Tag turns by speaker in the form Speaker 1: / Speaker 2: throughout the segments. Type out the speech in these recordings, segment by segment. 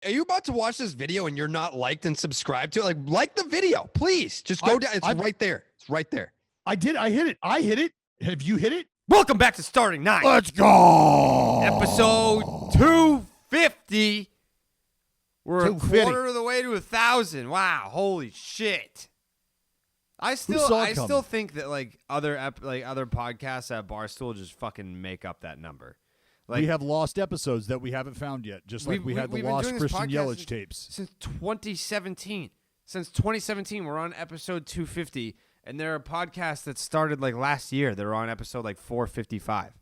Speaker 1: Are you about to watch this video and you're not liked and subscribed to it? Like the video, please. Just go down. It's right there. It's right there.
Speaker 2: I did. I hit it. I hit it. Have you hit it?
Speaker 3: Welcome back to Starting Nine.
Speaker 2: Let's go.
Speaker 3: Episode 250. We're
Speaker 2: 250.
Speaker 3: a quarter of the way to 1,000. Wow, holy shit! I still think that other podcasts at Barstool just fucking make up that number.
Speaker 2: We have lost episodes that we haven't found yet, just like we had the lost Christian Yelich tapes
Speaker 3: since 2017. Since 2017, we're on episode 250, and there are podcasts that started last year. They're on episode 455.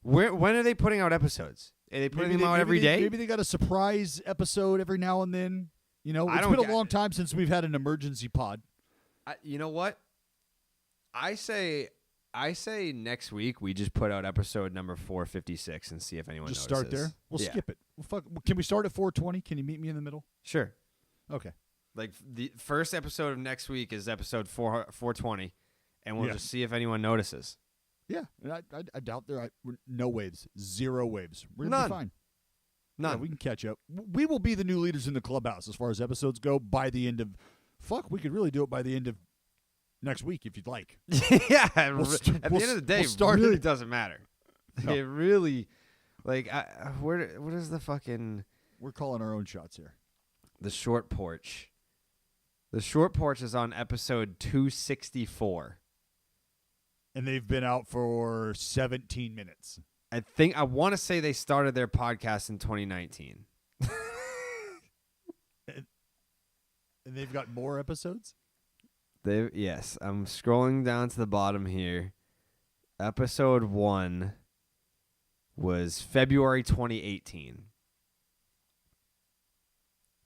Speaker 3: When are they putting out episodes? Are they putting them out every day?
Speaker 2: Maybe they got a surprise episode every now and then. You know, it's been a long time since we've had an emergency pod.
Speaker 3: You know what? I say next week we just put out episode number 456 and see if anyone
Speaker 2: just
Speaker 3: notices.
Speaker 2: Start there. We'll skip it. Can we start at 420? Can you meet me in the middle?
Speaker 3: Sure.
Speaker 2: Okay.
Speaker 3: The first episode of next week is episode 420, and we'll just see if anyone notices.
Speaker 2: Yeah, I doubt there are no waves, 0 waves. We're gonna be fine.
Speaker 3: None.
Speaker 2: Yeah, we can catch up. We will be the new leaders in the clubhouse as far as episodes go by the end of. We could really do it by the end of next week if you'd like.
Speaker 3: Yeah. At the end of the day, it really doesn't matter. No. It really, what is the fucking?
Speaker 2: We're calling our own shots here.
Speaker 3: The short porch. The short porch is on episode 264.
Speaker 2: And they've been out for 17 minutes.
Speaker 3: I want to say they started their podcast in 2019.
Speaker 2: And they've got more episodes?
Speaker 3: Yes. I'm scrolling down to the bottom here. Episode 1 was February 2018.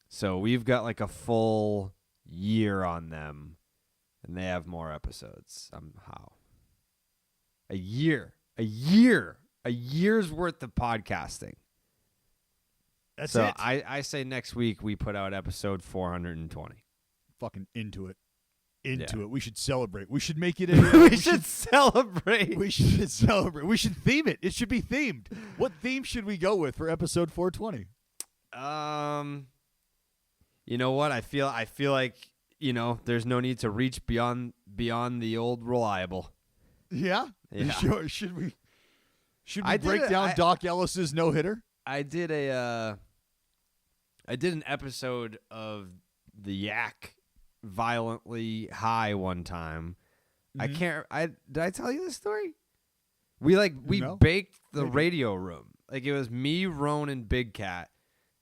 Speaker 3: So we've got a full year on them, and they have more episodes somehow. A year's worth of podcasting.
Speaker 2: That's it.
Speaker 3: I say next week we put out episode 420.
Speaker 2: Fucking into it. We should celebrate. We should make it.
Speaker 3: We should celebrate.
Speaker 2: We should celebrate. We should theme it. It should be themed. What theme should we go with for episode 420?
Speaker 3: You know what? I feel like there's no need to reach beyond the old reliable.
Speaker 2: Yeah.
Speaker 3: Yeah.
Speaker 2: Sure. Should we break down Doc Ellis's no hitter?
Speaker 3: I did an episode of the Yak violently high one time.
Speaker 2: Mm-hmm.
Speaker 3: Did I tell you this story? We baked the radio room. It was me, Roan, and Big Cat.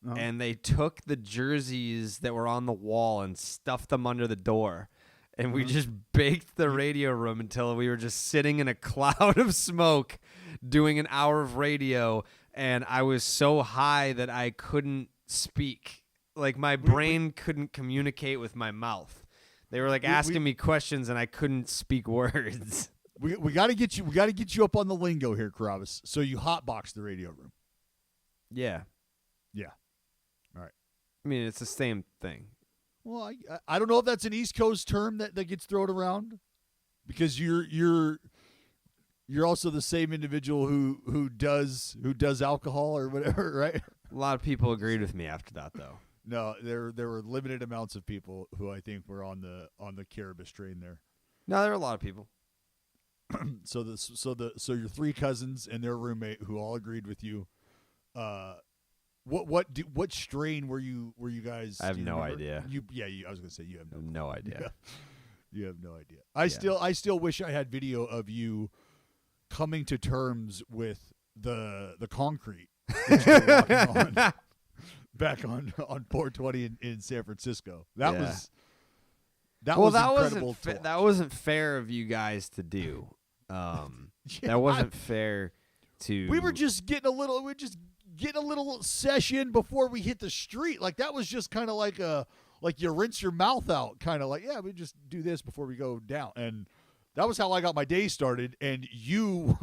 Speaker 3: Uh-huh. And they took the jerseys that were on the wall and stuffed them under the door. And we just baked the radio room until we were just sitting in a cloud of smoke doing an hour of radio. And I was so high that I couldn't speak. My brain couldn't communicate with my mouth. They were asking me questions and I couldn't speak words.
Speaker 2: We got to get you up on the lingo here, Carrabis. So you hotbox the radio room.
Speaker 3: Yeah.
Speaker 2: Yeah. All right.
Speaker 3: I mean, it's the same thing.
Speaker 2: Well, I don't know if that's an East Coast term that gets thrown around, because you're also the same individual who does alcohol or whatever, right?
Speaker 3: A lot of people agreed with me after that, though.
Speaker 2: No, there were limited amounts of people who I think were on the Carrabis train there.
Speaker 3: No, there were a lot of people.
Speaker 2: So your 3 cousins and their roommate who all agreed with you. What strain were you guys?
Speaker 3: I have no idea.
Speaker 2: I was gonna say you have
Speaker 3: no idea.
Speaker 2: Yeah. You have no idea. I still wish I had video of you coming to terms with the concrete that you were walking on back on 420 in San Francisco. That was incredible.
Speaker 3: That wasn't fair of you guys to do. That wasn't fair to.
Speaker 2: We were just getting a little session before we hit the street. That was just kind of like you rinse your mouth out, kind of we just do this before we go down. And that was how I got my day started. And you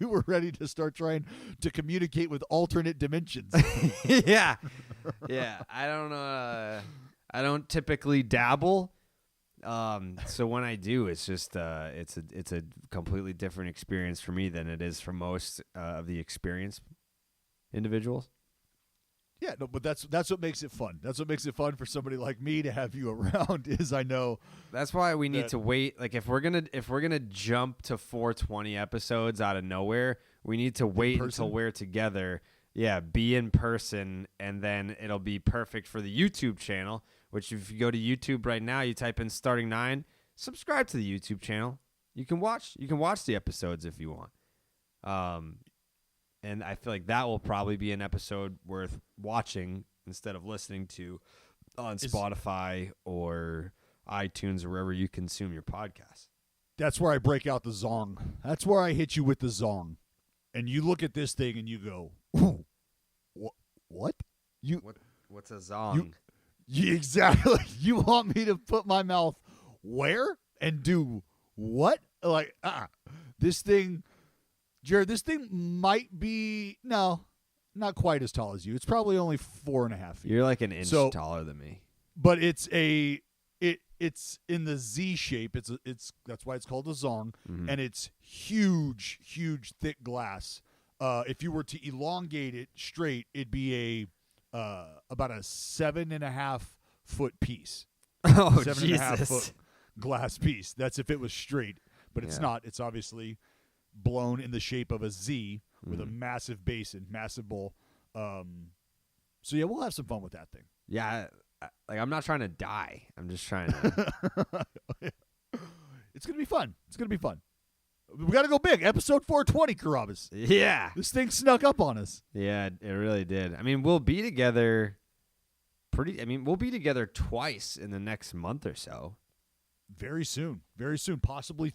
Speaker 2: were ready to start trying to communicate with alternate dimensions.
Speaker 3: Yeah. I don't know. I don't typically dabble. So when I do, it's just it's a completely different experience for me than it is for most of the experienced individuals.
Speaker 2: Yeah, no, but that's what makes it fun. That's what makes it fun for somebody like me to have you around. Is I know
Speaker 3: that's why we need to wait. Like if we're gonna jump to 420 episodes out of nowhere, we need to wait until we're together. Yeah, be in person, and then it'll be perfect for the YouTube channel. Which if you go to YouTube right now, you type in Starting 9, subscribe to the YouTube channel. You can watch the episodes if you want. And I feel like that will probably be an episode worth watching instead of listening to on Spotify or iTunes or wherever you consume your podcasts.
Speaker 2: That's where I break out the zong. That's where I hit you with the zong. And you look at this thing and you go, ooh, what?
Speaker 3: What's a zong?
Speaker 2: Exactly. You want me to put my mouth where and do what? Like, this thing... Jared, this thing might be not quite as tall as you. It's probably only 4.5 feet.
Speaker 3: You're like an inch taller than me.
Speaker 2: But it's in the Z shape. It's that's why it's called a zong, and it's huge, thick glass. If you were to elongate it straight, it'd be about a 7.5 foot piece.
Speaker 3: Oh,
Speaker 2: 7.5 foot glass piece. That's if it was straight, but it's not. It's obviously blown in the shape of a Z with a massive basin, massive bowl. So yeah, we'll have some fun with that thing.
Speaker 3: Yeah, like I'm not trying to die. I'm just trying to.
Speaker 2: It's gonna be fun. We got to go big. Episode 420, Carrabis.
Speaker 3: Yeah,
Speaker 2: this thing snuck up on us.
Speaker 3: Yeah, it really did. I mean, we'll be together. We'll be together twice in the next month or so.
Speaker 2: Very soon. Possibly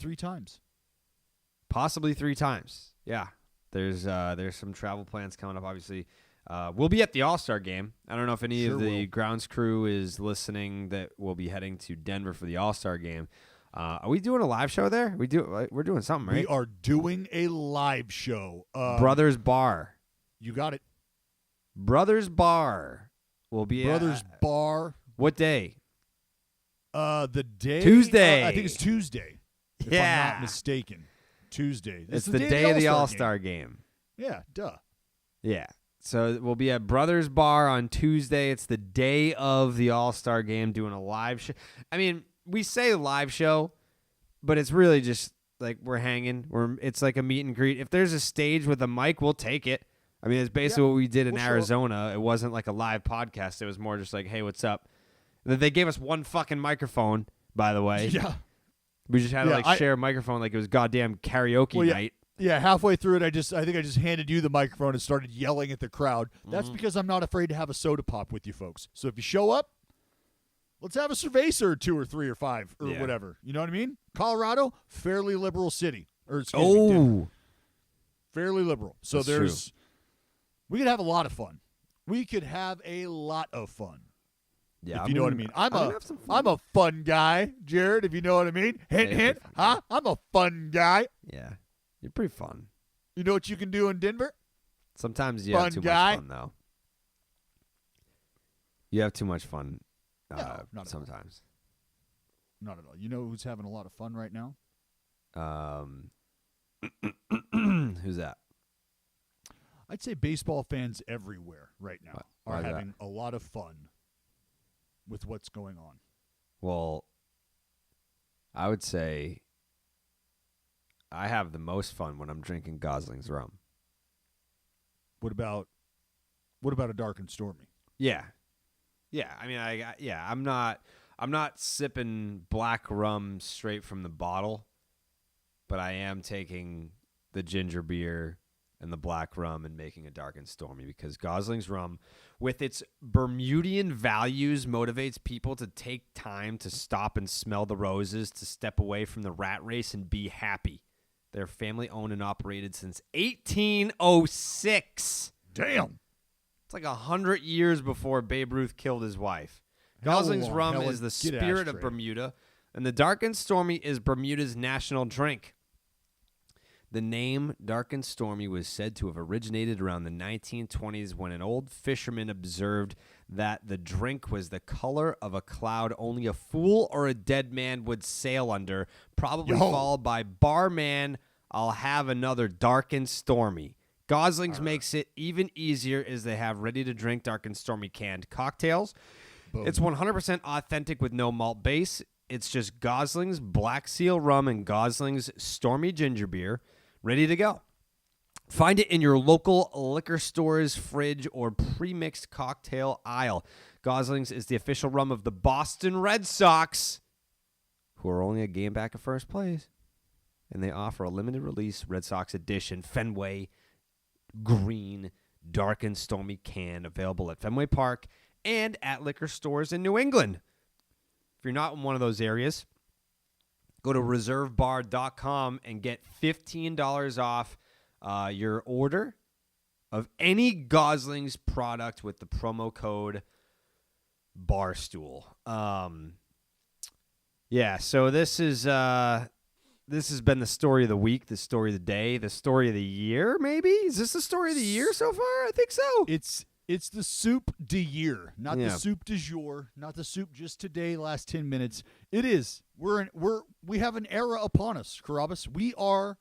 Speaker 2: 3 times.
Speaker 3: Yeah. There's some travel plans coming up, obviously. We'll be at the All-Star game. I don't know if any of the grounds crew is listening that we'll be heading to Denver for the All-Star game. Are we doing a live show there? We're doing something, right?
Speaker 2: We are doing a live show.
Speaker 3: Brothers Bar.
Speaker 2: You got it.
Speaker 3: Brothers Bar will be
Speaker 2: Brothers Bar.
Speaker 3: What day?
Speaker 2: The day
Speaker 3: Tuesday.
Speaker 2: I think it's Tuesday. If I'm not mistaken. Tuesday.
Speaker 3: It's the day of the All-Star game.
Speaker 2: Yeah, duh.
Speaker 3: Yeah. So we'll be at Brothers Bar on Tuesday. It's the day of the All-Star game doing a live show. I mean, we say live show, but it's really just like we're hanging. It's like a meet and greet. If there's a stage with a mic, we'll take it. I mean, it's basically what we did in Arizona. It wasn't like a live podcast. It was more just like, hey, what's up? They gave us one fucking microphone, by the way.
Speaker 2: Yeah.
Speaker 3: We just had to share a microphone like it was goddamn karaoke night.
Speaker 2: Yeah, halfway through it, I think I just handed you the microphone and started yelling at the crowd. That's because I'm not afraid to have a soda pop with you folks. So if you show up, let's have a cerveza or 2 or 3 or 5 or whatever. You know what I mean? Colorado, fairly liberal city. Fairly liberal. So we could have a lot of fun. Yeah, if you know what I mean. I'm a fun guy, Jared, if you know what I mean. Hint, huh? I'm a fun guy.
Speaker 3: Yeah. You're pretty fun.
Speaker 2: You know what you can do in Denver?
Speaker 3: Sometimes you have too much fun, though. You have too much fun sometimes.
Speaker 2: Not at all. You know who's having a lot of fun right now?
Speaker 3: Who's that?
Speaker 2: I'd say baseball fans everywhere right now are having a lot of fun with what's going on.
Speaker 3: Well, I would say I have the most fun when I'm drinking Gosling's rum.
Speaker 2: What about a dark and stormy?
Speaker 3: Yeah. I mean, I'm not sipping black rum straight from the bottle, but I am taking the ginger beer and the black rum and making a dark and stormy because Gosling's rum, with its Bermudian values, motivates people to take time to stop and smell the roses, to step away from the rat race and be happy. They're family owned and operated since 1806.
Speaker 2: Damn.
Speaker 3: It's like 100 years before Babe Ruth killed his wife. Gosling's rum is the spirit of Bermuda, and the dark and stormy is Bermuda's national drink. The name Dark and Stormy was said to have originated around the 1920s when an old fisherman observed that the drink was the color of a cloud only a fool or a dead man would sail under, probably followed by barman, I'll have another dark and stormy. Gosling's makes it even easier as they have ready-to-drink dark and stormy canned cocktails.
Speaker 2: Boom.
Speaker 3: It's 100% authentic with no malt base. It's just Gosling's Black Seal rum and Gosling's Stormy Ginger Beer ready to go. Find it in your local liquor store's fridge or pre-mixed cocktail aisle. Gosling's is the official rum of the Boston Red Sox, who are only a game back of first place. And they offer a limited release Red Sox edition Fenway Green Dark and Stormy can available at Fenway Park and at liquor stores in New England. If you're not in one of those areas, go to reservebar.com and get $15 off your order of any Gosling's product with the promo code Barstool. Yeah, so this has been the story of the week, the story of the day, the story of the year, maybe? Is this the story of the year so far? I think so.
Speaker 2: It's the soup de year, not the soup du jour, not the soup just today, last 10 minutes. It is. We have an era upon us, Carrabis. We are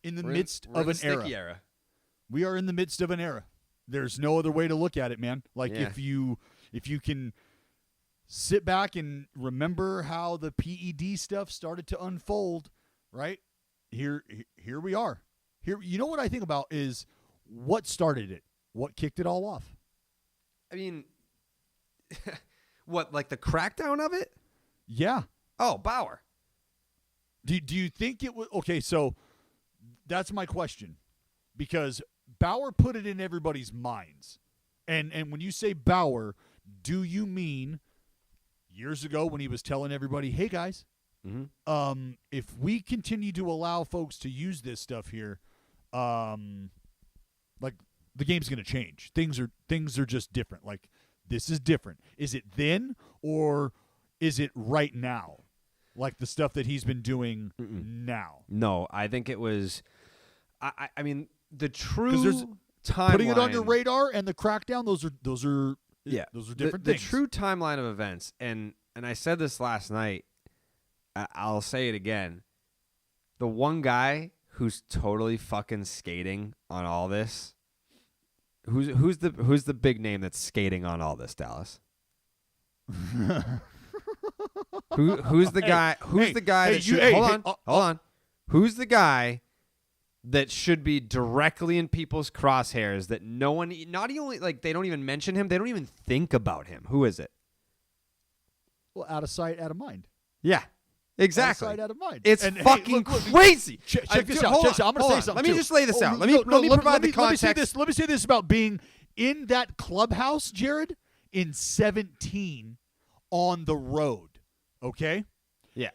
Speaker 2: in the midst of an era. We are in the midst of an era. There's no other way to look at it, man. Like if you can sit back and remember how the PED stuff started to unfold, right? Here we are. Here, you know what I think about is what started it, what kicked it all off.
Speaker 3: I mean, what, like the crackdown of it?
Speaker 2: Yeah.
Speaker 3: Oh, Bauer.
Speaker 2: Do you think it was okay? So that's my question, because Bauer put it in everybody's minds, and when you say Bauer, do you mean years ago when he was telling everybody, "Hey guys, if we continue to allow folks to use this stuff here, like the game's going to change. Things are just different. Like this is different." Is it then, or is it right now? Like the stuff that he's been doing now?
Speaker 3: No, I think it was. I mean, the true timeline.
Speaker 2: Putting it on your radar and the crackdown. Those are those are different things.
Speaker 3: The true timeline of events, and I said this last night. I'll say it again. The one guy who's totally fucking skating on all this. Who's the big name that's skating on all this, Dallas? Who's the guy? Who's the guy that should hold on? Who's the guy that should be directly in people's crosshairs that no one, not only like they don't even mention him, they don't even think about him? Who is it?
Speaker 2: Well, out of sight, out of mind.
Speaker 3: Yeah, exactly.
Speaker 2: Out of sight, out of mind.
Speaker 3: It's fucking crazy.
Speaker 2: Check this out. I'm going to say something.
Speaker 3: Let me just lay this out. Let me provide the context.
Speaker 2: Let me say this about being in that clubhouse, Jared, in 17 on the road. Okay?
Speaker 3: Yeah.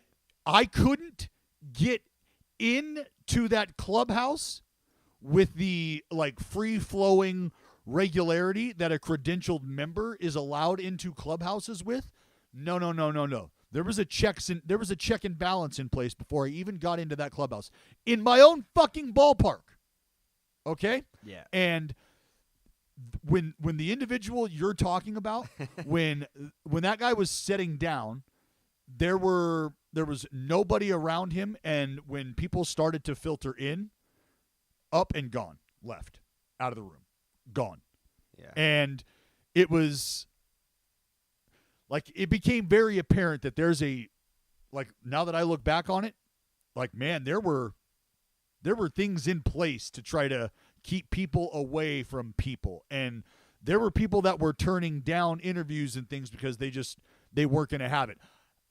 Speaker 2: I couldn't get into that clubhouse with the like free-flowing regularity that a credentialed member is allowed into clubhouses with. No. There was a check and balance in place before I even got into that clubhouse in my own fucking ballpark. Okay?
Speaker 3: Yeah.
Speaker 2: And when the individual you're talking about, when that guy was sitting down, there was nobody around him, and when people started to filter in, up and gone, left, out of the room, gone.
Speaker 3: Yeah.
Speaker 2: And it was like it became very apparent that there's now that I look back on it, like, man, there were things in place to try to keep people away from people, and there were people that were turning down interviews and things because they weren't going to have it.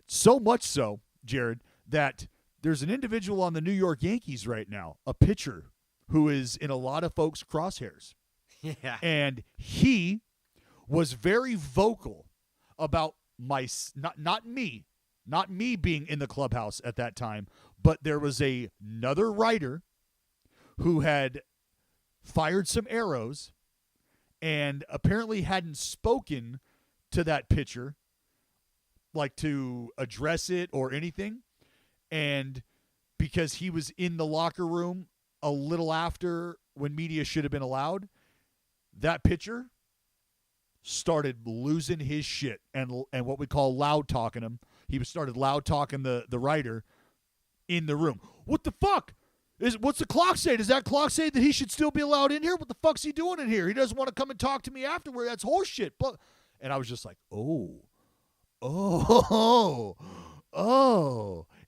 Speaker 2: So much so, Jared, that there's an individual on the New York Yankees right now, a pitcher who is in a lot of folks' crosshairs.
Speaker 3: Yeah.
Speaker 2: And he was very vocal about not me being in the clubhouse at that time, but there was another writer who had fired some arrows and apparently hadn't spoken to that pitcher, like to address it or anything. And because he was in the locker room a little after when media should have been allowed, that pitcher started losing his shit and what we call loud talking him. He started loud talking the writer in the room. What the fuck? What's the clock say? Does that clock say that he should still be allowed in here? What the fuck's he doing in here? He doesn't want to come and talk to me afterward. That's horseshit. And I was just like, oh.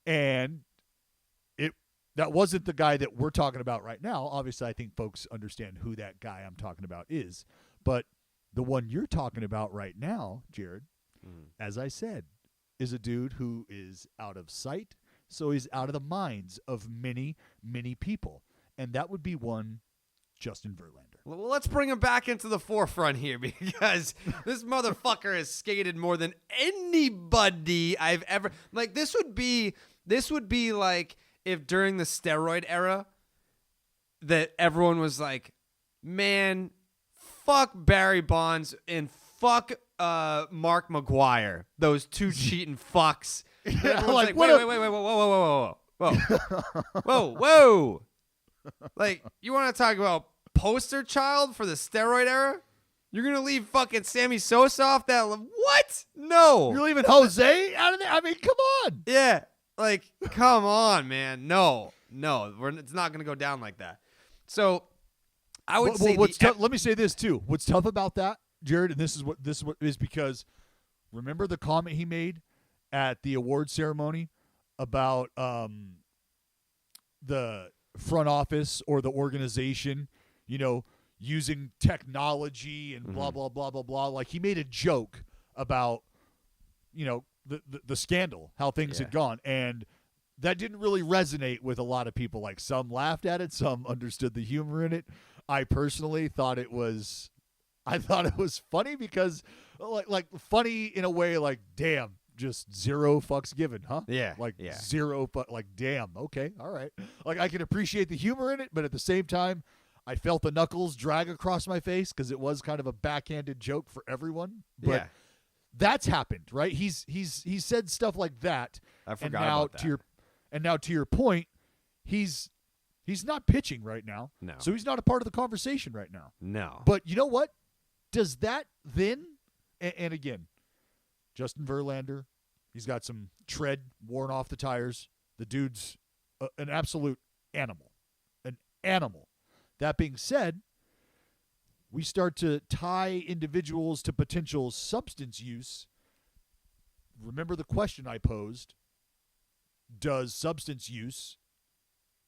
Speaker 2: And that wasn't the guy that we're talking about right now. Obviously, I think folks understand who that guy I'm talking about is. But the one you're talking about right now, Jared, as I said, is a dude who is out of sight. So he's out of the minds of many, many people. And that would be one Justin Verlander.
Speaker 3: Well, let's bring him back into the forefront here because this motherfucker has skated more than anybody I've ever... Like, this would be like if during the steroid era that everyone was like, man, fuck Barry Bonds and fuck Mark McGuire. Those two cheating fucks.
Speaker 2: Yeah,
Speaker 3: like, wait, whoa. Like, you want to talk about poster child for the steroid era? You're going to leave fucking Sammy Sosa off that? What? No.
Speaker 2: You're leaving Jose out of there? I mean, come on.
Speaker 3: Yeah. Like, come on, man. No. It's not going to go down like that. So, I would say...
Speaker 2: let me say this, too. What's tough about that, Jared, and this is because remember the comment he made at the award ceremony about the front office or the organization, using technology and blah, blah, blah, blah, blah. Like, he made a joke about, the scandal, how things had gone. And that didn't really resonate with a lot of people. Like, some laughed at it, some understood the humor in it. I personally thought it was funny because, like funny in a way, like, damn, just zero fucks given, huh?
Speaker 3: Yeah.
Speaker 2: Zero, but like, damn, okay, all right. Like, I can appreciate the humor in it, but at the same time, I felt the knuckles drag across my face because it was kind of a backhanded joke for everyone. But that's happened, right? He's said stuff like that.
Speaker 3: I forgot about that.
Speaker 2: Now to your point, he's not pitching right now.
Speaker 3: No.
Speaker 2: So he's not a part of the conversation right now.
Speaker 3: No.
Speaker 2: But you know what? Does that then, and again, Justin Verlander, he's got some tread worn off the tires. The dude's an absolute animal. An animal. That being said, we start to tie individuals to potential substance use. Remember the question I posed. Does substance use,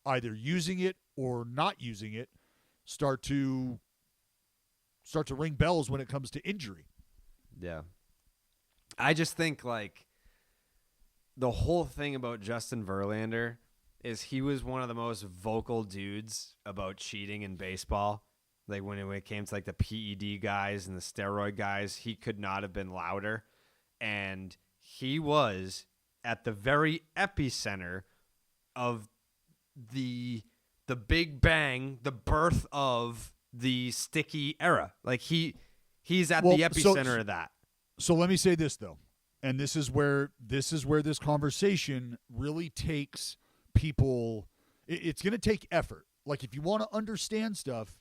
Speaker 2: either using it or not using it, start to ring bells when it comes to injury?
Speaker 3: Yeah. I just think, like, the whole thing about Justin Verlander is he was one of the most vocal dudes about cheating in baseball. Like, when it came to, like, the PED guys and the steroid guys, he could not have been louder. And he was at the very epicenter of the Big Bang, the birth of the sticky era. Like, he's at the epicenter of that.
Speaker 2: So let me say this, though, and this is where this conversation really takes people. It's going to take effort. Like, if you want to understand stuff,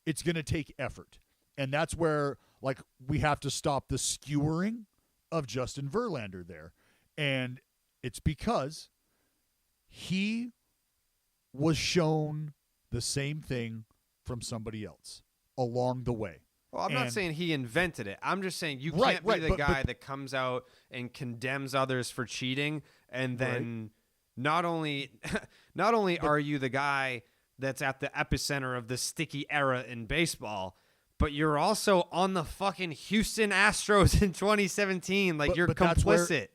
Speaker 2: it's going to take effort, and that's where, like, we have to stop the skewering of Justin Verlander there, and it's because he was shown the same thing from somebody else along the way.
Speaker 3: Well, I'm not saying he invented it. I'm just saying you can't be the guy that comes out and condemns others for cheating, and then not only are you the guy that's at the epicenter of the sticky era in baseball, but you're also on the fucking Houston Astros in 2017. Like, you're complicit.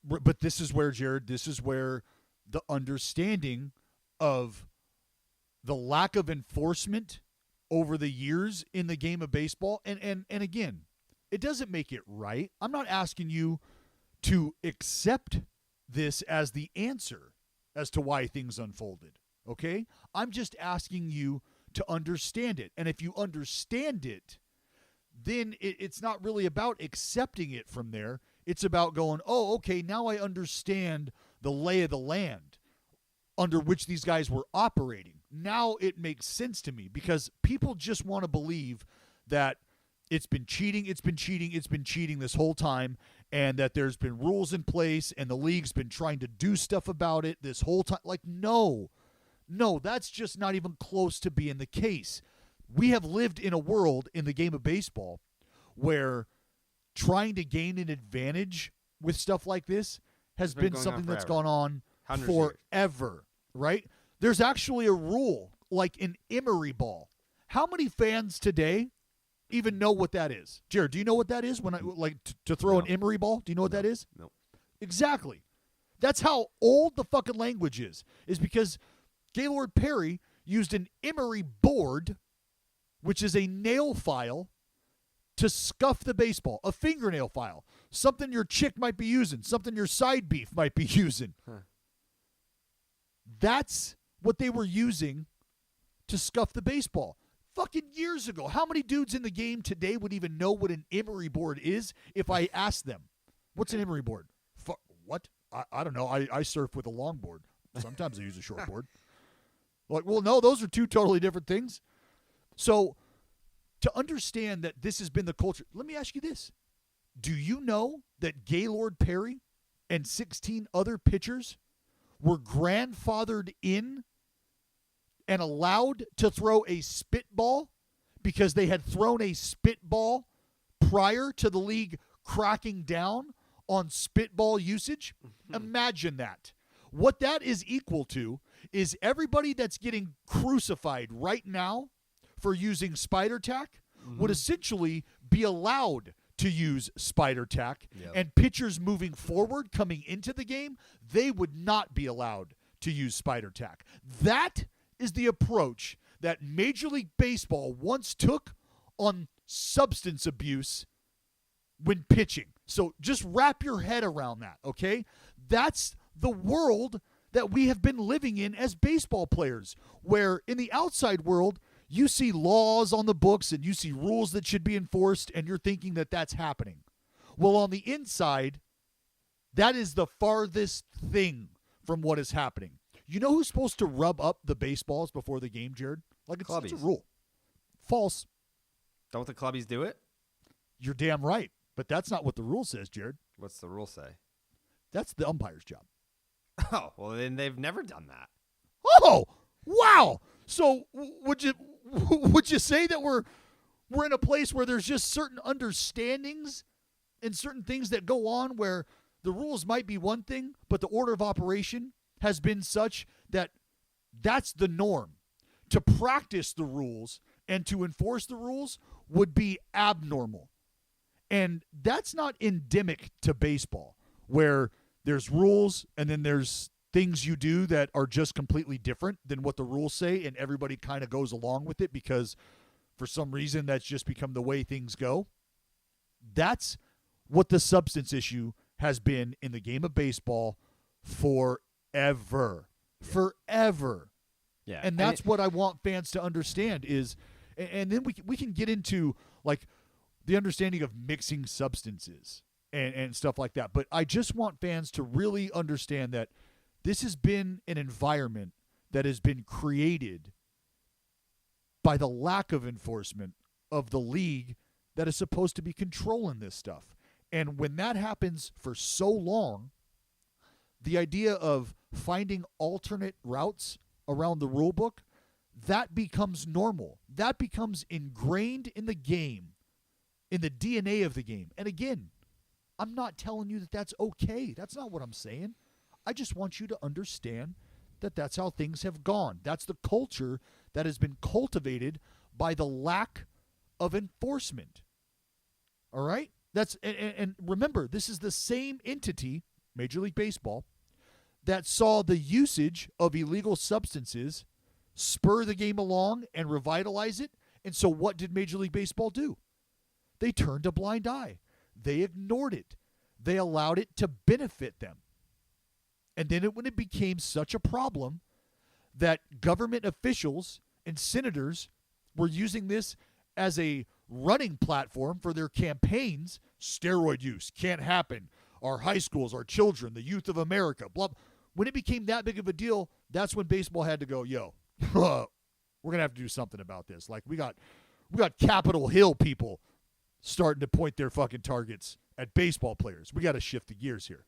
Speaker 2: But this is where, Jared, the understanding of the lack of enforcement over the years in the game of baseball, and again, it doesn't make it right. I'm not asking you to accept this as the answer as to why things unfolded, okay? I'm just asking you to understand it. And if you understand it, then it's not really about accepting it from there. It's about going, oh, okay, now I understand the lay of the land under which these guys were operating. Now it makes sense to me, because people just want to believe that it's been cheating this whole time, and that there's been rules in place and the league's been trying to do stuff about it this whole time. Like, no, No, that's just not even close to being the case. We have lived in a world in the game of baseball where trying to gain an advantage with stuff like this has been something that's gone on forever, right? There's actually a rule like an emery ball. How many fans today even know what that is? Jared, do you know what that is? When I to throw an emery ball, do you know what that is?
Speaker 3: No.
Speaker 2: Exactly. That's how old the fucking language is because Gaylord Perry used an emery board, which is a nail file, to scuff the baseball, a fingernail file, something your chick might be using, something your side beef might be using.
Speaker 3: Huh.
Speaker 2: That's what they were using to scuff the baseball. Fucking years ago. How many dudes in the game today would even know what an emery board is if I asked them? What's an emery board? What? I don't know. I surf with a longboard. Sometimes I use a shortboard. Like, well, no, those are two totally different things. So to understand that this has been the culture, let me ask you this. Do you know that Gaylord Perry and 16 other pitchers were grandfathered in and allowed to throw a spitball because they had thrown a spitball prior to the league cracking down on spitball usage? Imagine that. What that is equal to is everybody that's getting crucified right now for using spider tack would essentially be allowed to use spider tack, and pitchers moving forward coming into the game, they would not be allowed to use spider tack. That is the approach that Major League Baseball once took on substance abuse when pitching. So just wrap your head around that, okay? That's the world that we have been living in as baseball players, where in the outside world, you see laws on the books and you see rules that should be enforced, and you're thinking that that's happening. Well, on the inside, that is the farthest thing from what is happening. You know who's supposed to rub up the baseballs before the game, Jared? Like it's a rule. False.
Speaker 3: Don't the clubbies do it?
Speaker 2: You're damn right. But that's not what the rule says, Jared.
Speaker 3: What's the rule say?
Speaker 2: That's the umpire's job.
Speaker 3: Oh, well, then they've never done that.
Speaker 2: Oh, wow. So would you say that we're in a place where there's just certain understandings and certain things that go on where the rules might be one thing, but the order of operation has been such that that's the norm. To practice the rules and to enforce the rules would be abnormal. And that's not endemic to baseball, where there's rules and then there's things you do that are just completely different than what the rules say, and everybody kind of goes along with it because for some reason that's just become the way things go. That's what the substance issue has been in the game of baseball forever. Forever.
Speaker 3: Yeah.
Speaker 2: And that's what I want fans to understand is, and then we can get into like the understanding of mixing substances and stuff like that. But I just want fans to really understand that this has been an environment that has been created by the lack of enforcement of the league that is supposed to be controlling this stuff. And when that happens for so long, the idea of finding alternate routes around the rule book, that becomes normal. That becomes ingrained in the game, in the DNA of the game. And again, I'm not telling you that that's okay. That's not what I'm saying. I just want you to understand that that's how things have gone. That's the culture that has been cultivated by the lack of enforcement. All right? And remember, this is the same entity, Major League Baseball, that saw the usage of illegal substances spur the game along and revitalize it. And so what did Major League Baseball do? They turned a blind eye. They ignored it. They allowed it to benefit them. And then when it became such a problem that government officials and senators were using this as a running platform for their campaigns, steroid use can't happen. Our high schools, our children, the youth of America, blah. When it became that big of a deal, that's when baseball had to go, yo, we're going to have to do something about this. Like we got Capitol Hill people starting to point their fucking targets at baseball players. We got to shift the gears here.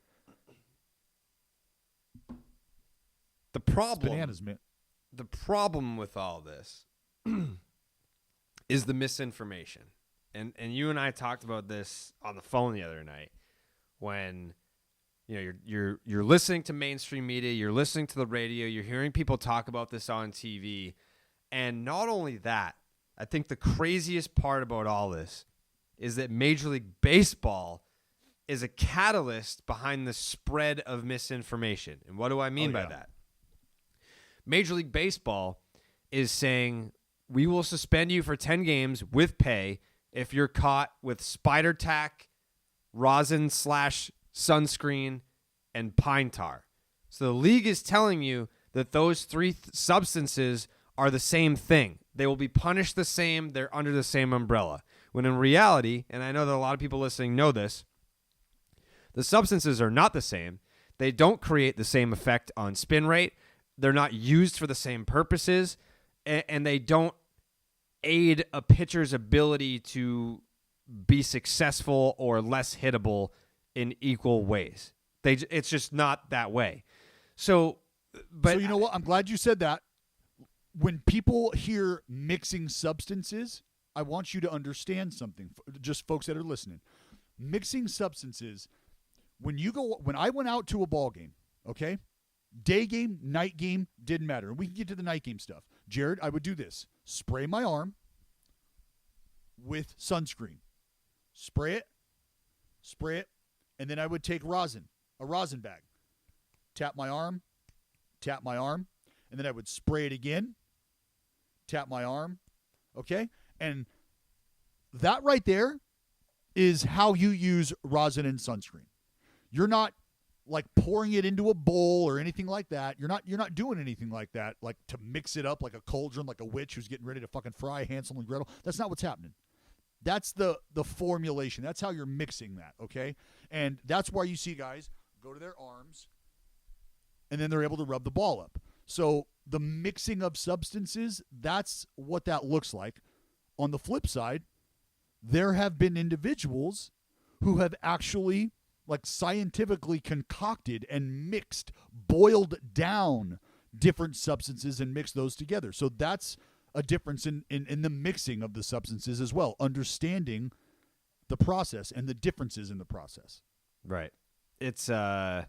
Speaker 3: The problem,
Speaker 2: it's bananas, man.
Speaker 3: the problem with all this is the misinformation. And you and I talked about this on the phone the other night when you're listening to mainstream media, you're listening to the radio, you're hearing people talk about this on TV. And not only that, I think the craziest part about all this is that Major League Baseball is a catalyst behind the spread of misinformation. And what do I mean by that? Major League Baseball is saying, we will suspend you for 10 games with pay if you're caught with spider tack, rosin/sunscreen, and pine tar. So the league is telling you that those three substances are the same thing. They will be punished the same. They're under the same umbrella. When in reality, and I know that a lot of people listening know this, the substances are not the same. They don't create the same effect on spin rate. They're not used for the same purposes, and they don't aid a pitcher's ability to be successful or less hittable in equal ways. It's just not that way. So
Speaker 2: you know what? I'm glad you said that. When people hear mixing substances, I want you to understand something, just folks that are listening. Mixing substances, when I went out to a ball game, okay? Day game, night game, didn't matter. And we can get to the night game stuff. Jared, I would do this. Spray my arm with sunscreen. Spray it, and then I would take a rosin bag. Tap my arm, and then I would spray it again, tap my arm, okay? And that right there is how you use rosin and sunscreen. You're not like pouring it into a bowl or anything like that. You're not doing anything like that, like to mix it up like a cauldron, like a witch who's getting ready to fucking fry Hansel and Gretel. That's not what's happening. That's the formulation. That's how you're mixing that, okay? And that's why you see guys go to their arms and then they're able to rub the ball up. So the mixing of substances, that's what that looks like. On the flip side, there have been individuals who have actually like scientifically concocted and mixed, boiled down different substances and mixed those together. So that's a difference in the mixing of the substances as well, understanding the process and the differences in the process.
Speaker 3: Right. It's and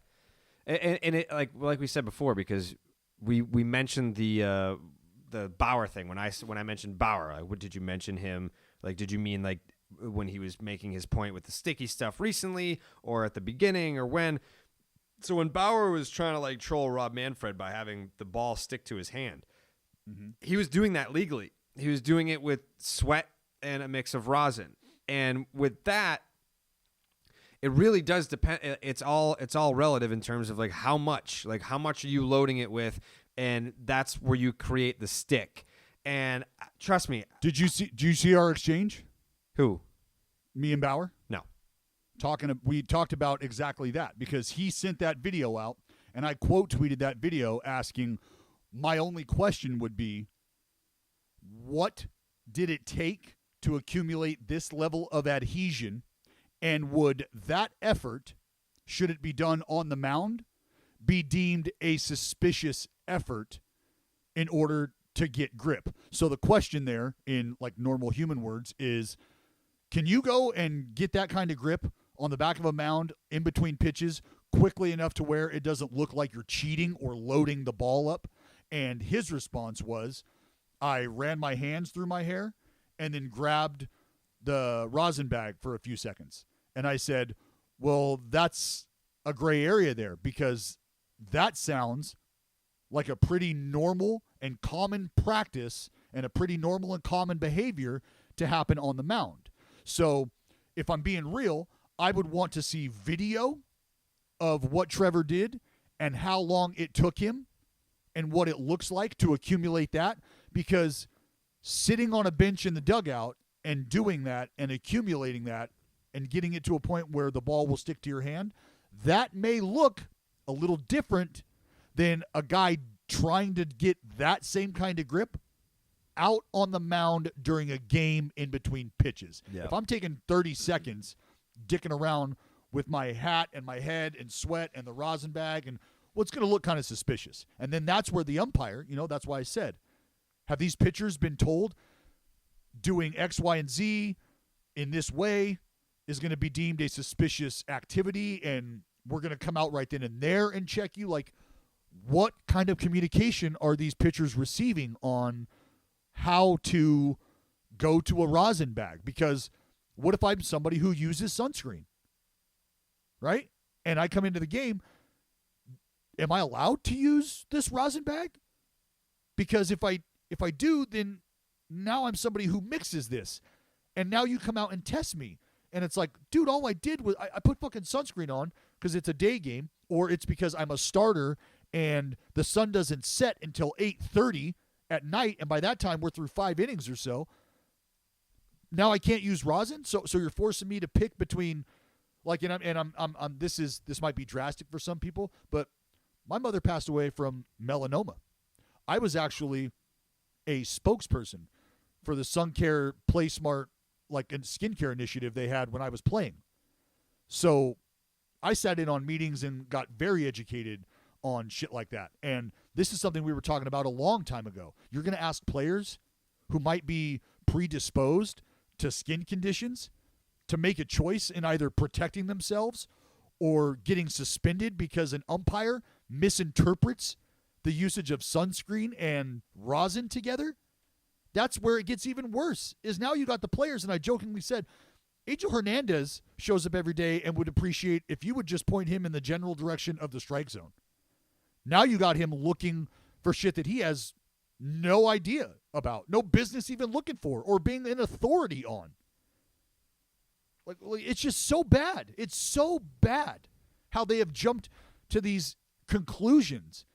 Speaker 3: it like we said before, because we mentioned the Bauer thing. When I mentioned Bauer, what did you mention him? Like, did you mean like when he was making his point with the sticky stuff recently, or at the beginning, or when? So when Bauer was trying to like troll Rob Manfred by having the ball stick to his hand, he was doing that legally. He was doing it with sweat and a mix of rosin, and with that, it really does depend. It's all relative in terms of like how much are you loading it with, and that's where you create the stick. And trust me,
Speaker 2: did you see our exchange?
Speaker 3: Who?
Speaker 2: Me and Bauer?
Speaker 3: No.
Speaker 2: We talked about exactly that, because he sent that video out, and I quote tweeted that video asking, my only question would be, what did it take to accumulate this level of adhesion, and would that effort, should it be done on the mound, be deemed a suspicious effort in order to get grip? So the question there, in like normal human words, is, can you go and get that kind of grip on the back of a mound in between pitches quickly enough to where it doesn't look like you're cheating or loading the ball up? And his response was, I ran my hands through my hair and then grabbed the rosin bag for a few seconds. And I said, well, that's a gray area there, because that sounds like a pretty normal and common practice and a pretty normal and common behavior to happen on the mound. So if I'm being real, I would want to see video of what Trevor did and how long it took him and what it looks like to accumulate that, because sitting on a bench in the dugout and doing that and accumulating that and getting it to a point where the ball will stick to your hand, that may look a little different than a guy trying to get that same kind of grip out on the mound during a game in between pitches. Yeah. If I'm taking 30 seconds dicking around with my hat and my head and sweat and the rosin bag and well, it's going to look kind of suspicious. And then that's where the umpire, that's why I said, have these pitchers been told doing X, Y, and Z in this way is going to be deemed a suspicious activity, and we're going to come out right then and there and check you? Like, what kind of communication are these pitchers receiving on how to go to a rosin bag? Because what if I'm somebody who uses sunscreen, right? And I come into the game, am I allowed to use this rosin bag? Because if I do, then now I'm somebody who mixes this. And now you come out and test me. And it's like, dude, all I did was I put fucking sunscreen on because it's a day game, or it's because I'm a starter and the sun doesn't set until 8:30 at night, and by that time we're through 5 innings or so. Now I can't use rosin, so you're forcing me to pick between, like, this might be drastic for some people, but my mother passed away from melanoma. I was actually a spokesperson for the Sun Care Play Smart, like, a skincare initiative they had when I was playing. So I sat in on meetings and got very educated on shit like that. And this is something we were talking about a long time ago. You're going to ask players who might be predisposed to skin conditions to make a choice in either protecting themselves or getting suspended because an umpire misinterprets the usage of sunscreen and rosin together. That's where it gets even worse, is now you got the players, and I jokingly said, Angel Hernandez shows up every day and would appreciate if you would just point him in the general direction of the strike zone. Now you got him looking for shit that he has no idea about, no business even looking for or being an authority on. Like, it's just so bad. It's so bad how they have jumped to these conclusions,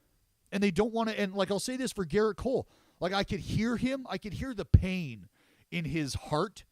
Speaker 2: and they don't want to. And like, I'll say this for Garrett Cole. Like, I could hear him. I could hear the pain in his heart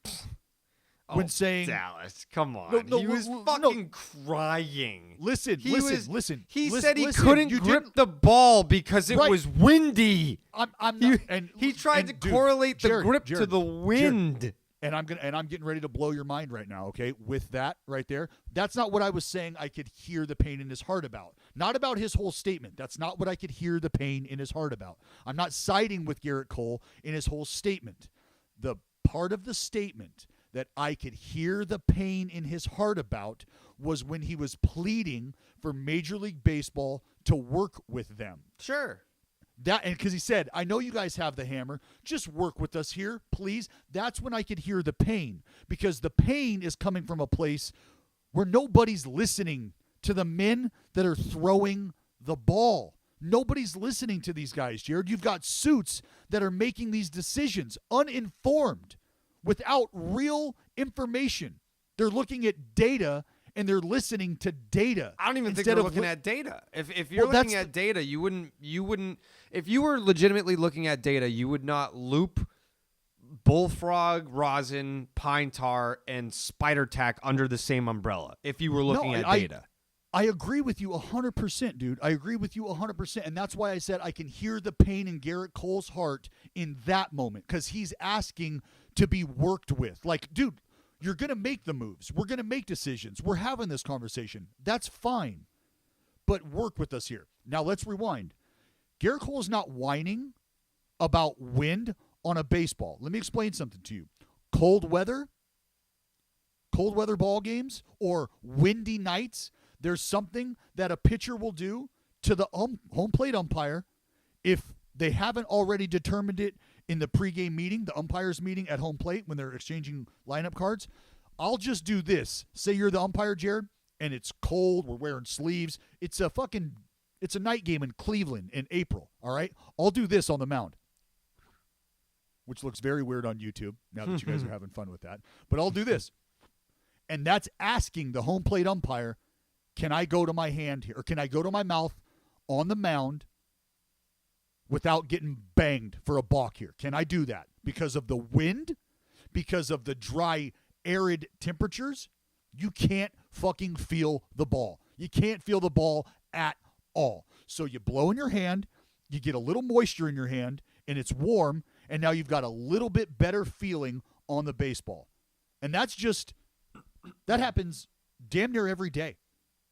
Speaker 2: when saying,
Speaker 3: Dallas, come on. He was fucking crying.
Speaker 2: Listen.
Speaker 3: He said he couldn't grip the ball because it was windy.
Speaker 2: I'm not,
Speaker 3: he tried to correlate the grip to the wind.
Speaker 2: And I'm getting ready to blow your mind right now, okay? With that right there. That's not what I was saying I could hear the pain in his heart about. Not about his whole statement. That's not what I could hear the pain in his heart about. I'm not siding with Garrett Cole in his whole statement. The part of the statement that I could hear the pain in his heart about was when he was pleading for Major League Baseball to work with them.
Speaker 3: Sure.
Speaker 2: And because he said, I know you guys have the hammer, just work with us here, please. That's when I could hear the pain, because the pain is coming from a place where nobody's listening to the men that are throwing the ball. Nobody's listening to these guys, Jared. You've got suits that are making these decisions uninformed, without real information. They're looking at data and they're listening to data.
Speaker 3: I don't even think they're looking at data. If you're looking at data, you wouldn't if you were legitimately looking at data, you would not loop bullfrog, rosin, pine tar, and spider tack under the same umbrella if you were looking at data.
Speaker 2: I agree with you 100%, dude. I agree with you 100%. And that's why I said I can hear the pain in Garrett Cole's heart in that moment, because he's asking to be worked with. Like, dude, you're going to make the moves. We're going to make decisions. We're having this conversation. That's fine. But work with us here. Now let's rewind. Garrett Cole is not whining about wind on a baseball. Let me explain something to you. Cold weather ball games, or windy nights, there's something that a pitcher will do to the home plate umpire if they haven't already determined it in the pregame meeting, the umpires meeting at home plate when they're exchanging lineup cards. I'll just do this. Say you're the umpire, Jared, and it's cold. We're wearing sleeves. It's a night game in Cleveland in April, all right? I'll do this on the mound, which looks very weird on YouTube now that you guys are having fun with that. But I'll do this. And that's asking the home plate umpire, can I go to my hand here, or can I go to my mouth on the mound without getting banged for a balk here? Can I do that? Because of the wind, because of the dry, arid temperatures, you can't fucking feel the ball. You can't feel the ball at all. So you blow in your hand, you get a little moisture in your hand, and it's warm, and now you've got a little bit better feeling on the baseball. And that happens damn near every day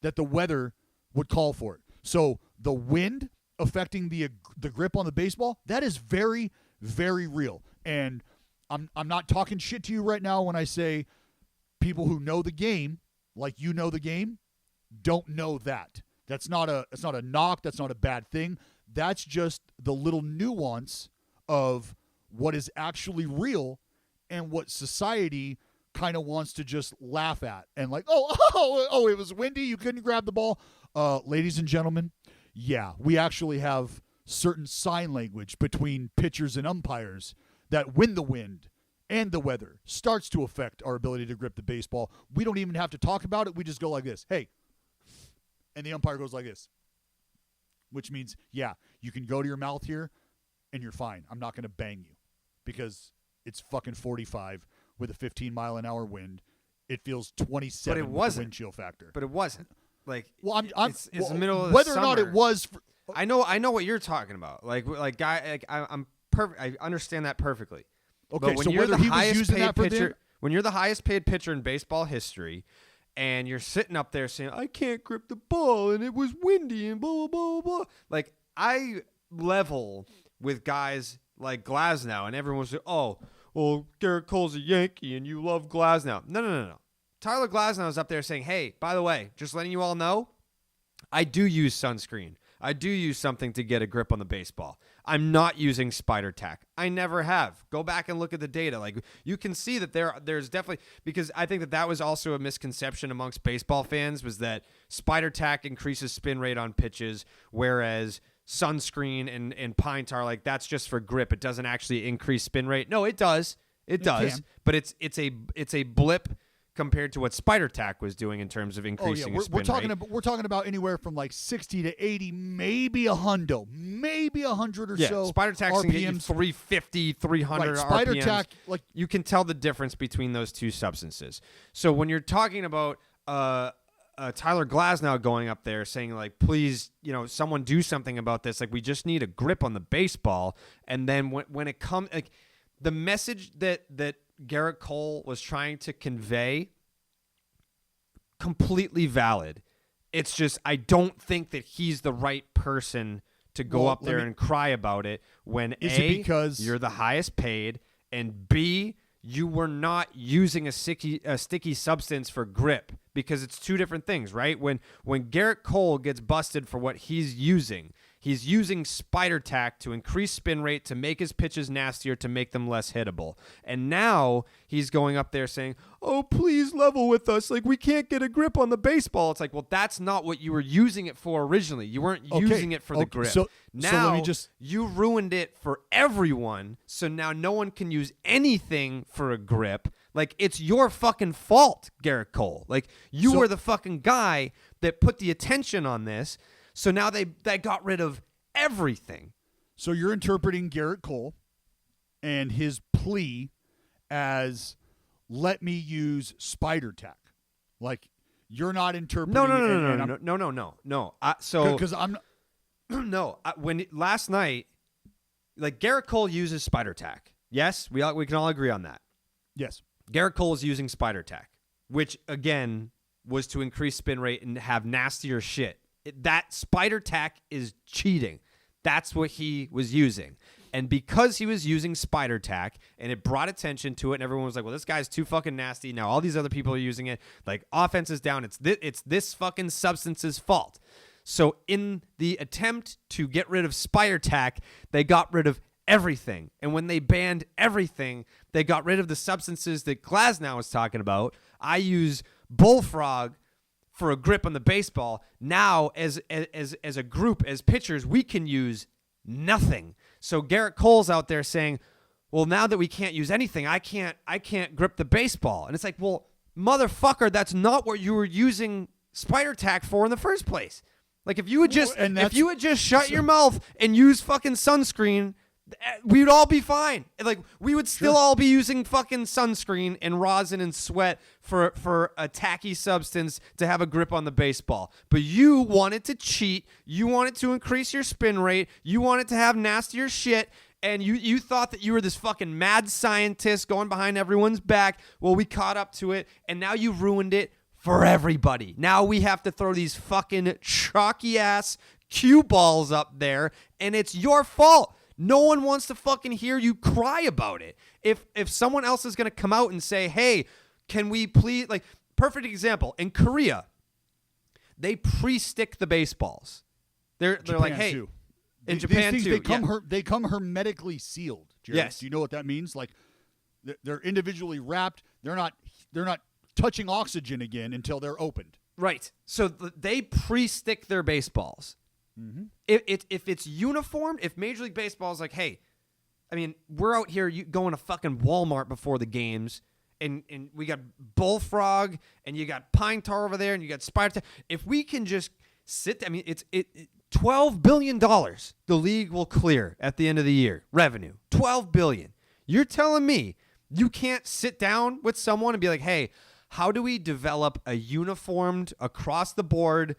Speaker 2: that the weather would call for it. So the wind affecting the grip on the baseball, that is very, very real. And I'm not talking shit to you right now when I say people who know the game, like you know the game, don't know that. That's not a knock. That's not a bad thing. That's just the little nuance of what is actually real and what society kind of wants to just laugh at and like, oh, it was windy, you couldn't grab the ball. Ladies and gentlemen, yeah, we actually have certain sign language between pitchers and umpires that when the wind and the weather starts to affect our ability to grip the baseball, we don't even have to talk about it. We just go like this, hey, and the umpire goes like this, which means, yeah, you can go to your mouth here and you're fine. I'm not going to bang you because it's fucking 45 with a 15-mile-an-hour wind. It feels 27 with the wind chill factor.
Speaker 3: But it wasn't. Like,
Speaker 2: well,
Speaker 3: it's the middle of the
Speaker 2: whether
Speaker 3: summer.
Speaker 2: or not it was.
Speaker 3: I know what you're talking about. I'm perfect. I understand that perfectly.
Speaker 2: Okay,
Speaker 3: but when
Speaker 2: so
Speaker 3: you're
Speaker 2: whether
Speaker 3: the
Speaker 2: he was
Speaker 3: highest
Speaker 2: using
Speaker 3: paid
Speaker 2: that for
Speaker 3: pitcher, when you're the highest paid pitcher in baseball history, and you're sitting up there saying, "I can't grip the ball, and it was windy, and blah blah blah blah," like I level with guys like Glasnow, and everyone's like, "Oh, well, Garrett Cole's a Yankee, and you love Glasnow." No. Tyler Glasnow is up there saying, "Hey, by the way, just letting you all know, I do use sunscreen. I do use something to get a grip on the baseball. I'm not using spider tack. I never have. Go back and look at the data. Like, you can see that there's definitely, because I think that was also a misconception amongst baseball fans, was that spider tack increases spin rate on pitches, whereas sunscreen and pine tar, like, that's just for grip. It doesn't actually increase spin rate. No, it does. It does. But it's a blip compared to what spider tack was doing in terms of increasing spin rate.
Speaker 2: We're talking about anywhere from like 60 to 80, maybe a hundo, maybe 100 or so.
Speaker 3: Spider tack can get you 350, 300
Speaker 2: right, spider
Speaker 3: RPMs.
Speaker 2: tack, like,
Speaker 3: you can tell the difference between those two substances. So when you're talking about Tyler Glasnow going up there saying, like, please, someone do something about this. Like, we just need a grip on the baseball. And then when it comes, like, the message that Garrett Cole was trying to convey, completely valid. It's just, I don't think that he's the right person to go up there and cry about it when A, because you're the highest paid, and B, you were not using a sticky substance for grip, because it's two different things, right? When Garrett Cole gets busted for what he's using spider tack to increase spin rate, to make his pitches nastier, to make them less hittable. And now he's going up there saying, oh, please level with us. Like, we can't get a grip on the baseball. It's like, well, that's not what you were using it for originally. You weren't using it for the grip. Now you ruined it for everyone. So now no one can use anything for a grip. Like, it's your fucking fault, Garrett Cole. Like, you were the fucking guy that put the attention on this. So now they got rid of everything.
Speaker 2: So you're interpreting Garrett Cole and his plea as, let me use spider tack. Like, you're not interpreting.
Speaker 3: No.
Speaker 2: Because I'm
Speaker 3: no. Last night, like, Garrett Cole uses spider tack. Yes, we can all agree on that.
Speaker 2: Yes,
Speaker 3: Garrett Cole is using spider tack, which again was to increase spin rate and have nastier shit. That spider tack is cheating. That's what he was using. And because he was using spider tack and it brought attention to it, and everyone was like, well, this guy's too fucking nasty. Now all these other people are using it. Like, offense is down. It's this fucking substance's fault. So in the attempt to get rid of spider tack, they got rid of everything. And when they banned everything, they got rid of the substances that Glasnow was talking about. I use bullfrog for a grip on the baseball. Now, as a group, as pitchers, we can use nothing. So Garrett Cole's out there saying, well, now that we can't use anything, I can't grip the baseball. And it's like, well, motherfucker, that's not what you were using spider tack for in the first place. Like, if you had just shut your mouth and use fucking sunscreen, we'd all be fine. Like, we would still all be using fucking sunscreen and rosin and sweat for a tacky substance to have a grip on the baseball. But you wanted to cheat. You wanted to increase your spin rate. You wanted to have nastier shit. And you thought that you were this fucking mad scientist going behind everyone's back. Well, we caught up to it, and now you ruined it for everybody. Now we have to throw these fucking chalky-ass cue balls up there, and it's your fault. No one wants to fucking hear you cry about it. If someone else is going to come out and say, hey, can we please, like, perfect example, in Korea, they pre-stick the baseballs. They're like, hey,
Speaker 2: too.
Speaker 3: In Japan
Speaker 2: these
Speaker 3: too.
Speaker 2: They come hermetically sealed. Jared.
Speaker 3: Yes.
Speaker 2: Do you know what that means? Like they're individually wrapped. They're not touching oxygen again until they're opened.
Speaker 3: Right. So they pre-stick their baseballs. Mm-hmm. If it's uniformed, if Major League Baseball is like, hey, I mean, we're out here going to fucking Walmart before the games, and we got bullfrog, and you got pine tar over there, and you got spider tar. If we can just sit, I mean, it's $12 billion the league will clear at the end of the year. Revenue. $12 billion. You're telling me you can't sit down with someone and be like, hey, how do we develop a uniformed, across-the-board,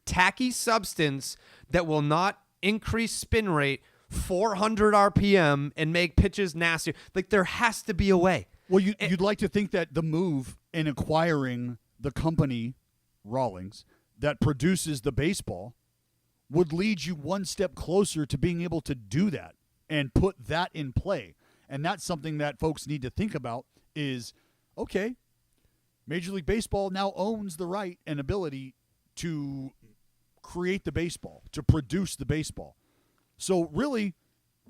Speaker 3: tacky substance that will not increase spin rate 400 RPM and make pitches nastier? Like, there has to be a way.
Speaker 2: Well, you'd like to think that the move in acquiring the company, Rawlings, that produces the baseball would lead you one step closer to being able to do that and put that in play. And that's something that folks need to think about is, okay, Major League Baseball now owns the right and ability to create the baseball, to produce the baseball. So really,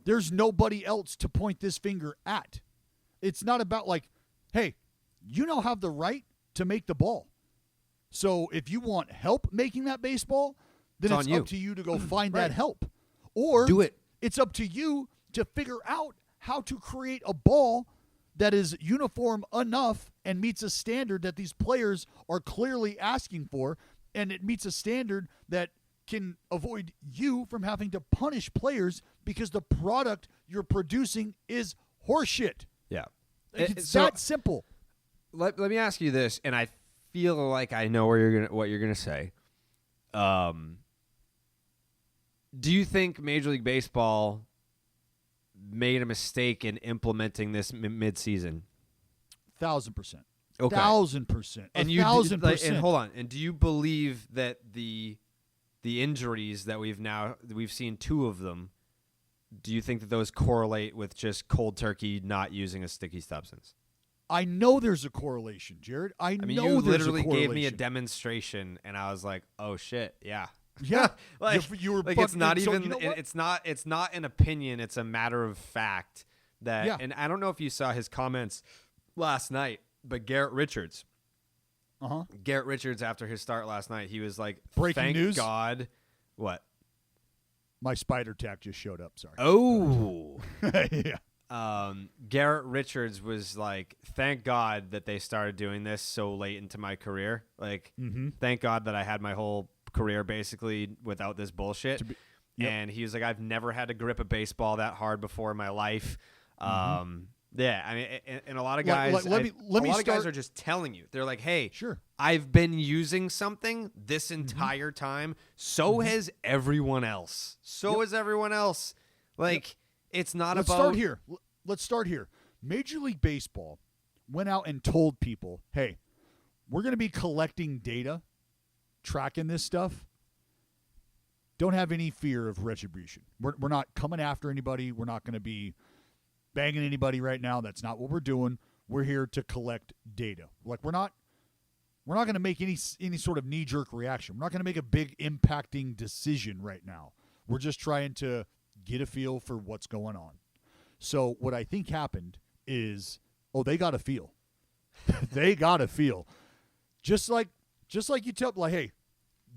Speaker 2: there's nobody else to point this finger at. It's not about like, hey, you now have the right to make the ball. So if you want help making that baseball, then it's up to you to go find that help. Or
Speaker 3: do it.
Speaker 2: It's up to you to figure out how to create a ball that is uniform enough and meets a standard that these players are clearly asking for, and it meets a standard that can avoid you from having to punish players because the product you're producing is horseshit.
Speaker 3: Yeah.
Speaker 2: It's that simple.
Speaker 3: Let me ask you this, and I feel like I know what you're gonna say. Do you think Major League Baseball made a mistake in implementing this mid-season?
Speaker 2: 1,000%.
Speaker 3: Okay.
Speaker 2: 1,000%.
Speaker 3: And
Speaker 2: 1,000%.
Speaker 3: And hold on. And do you believe that the injuries that we've seen 2 of them, do you think that those correlate with just cold turkey not using a sticky substance?
Speaker 2: I know there's a correlation, Jared. I
Speaker 3: mean,
Speaker 2: know
Speaker 3: you
Speaker 2: there's
Speaker 3: literally
Speaker 2: a correlation.
Speaker 3: gave me a demonstration, and I was like, "Oh shit, yeah."
Speaker 2: Yeah,
Speaker 3: like
Speaker 2: you were
Speaker 3: like it's not
Speaker 2: so
Speaker 3: even
Speaker 2: you know what?
Speaker 3: it's not an opinion. It's a matter of fact that.
Speaker 2: Yeah.
Speaker 3: And I don't know if you saw his comments last night, but Garrett Richards. Garrett Richards, after his start last night, he was like,
Speaker 2: Breaking
Speaker 3: "Thank
Speaker 2: news?
Speaker 3: God." What?
Speaker 2: My spider tack just showed up. Sorry.
Speaker 3: Oh.
Speaker 2: Yeah.
Speaker 3: Garrett Richards was like, "Thank God that they started doing this so late into my career. Like, thank God that I had my whole career basically without this bullshit." And he was like, "I've never had to grip a baseball that hard before in my life." Yeah, I mean, and a lot of guys, guys are just telling you. They're like, "Hey,
Speaker 2: sure,
Speaker 3: I've been using something this entire time. So has everyone else. So has everyone else. Like, it's not
Speaker 2: Let's
Speaker 3: about."
Speaker 2: Let's start here. Major League Baseball went out and told people, "Hey, we're going to be collecting data, tracking this stuff. Don't have any fear of retribution. We're not coming after anybody. We're not going to be banging anybody right now. That's not what we're doing. We're here to collect data. Like, we're not going to make any sort of knee-jerk reaction. We're not going to make a big impacting decision right now. We're just trying to get a feel for what's going on." So what I think happened is, they got a feel. They got a feel. Just like you tell, like, hey,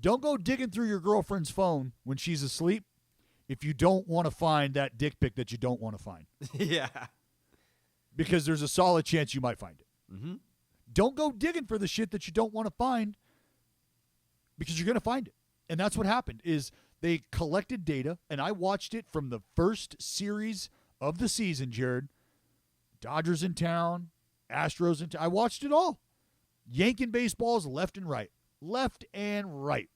Speaker 2: don't go digging through your girlfriend's phone when she's asleep if you don't want to find that dick pic that you don't want to find.
Speaker 3: Yeah.
Speaker 2: Because there's a solid chance you might find it.
Speaker 3: Mm-hmm.
Speaker 2: Don't go digging for the shit that you don't want to find because you're going to find it. And that's what happened is they collected data, and I watched it from the first series of the season, Jared. Dodgers in town, Astros in town. I watched it all. Yanking baseballs left and right. Left and right.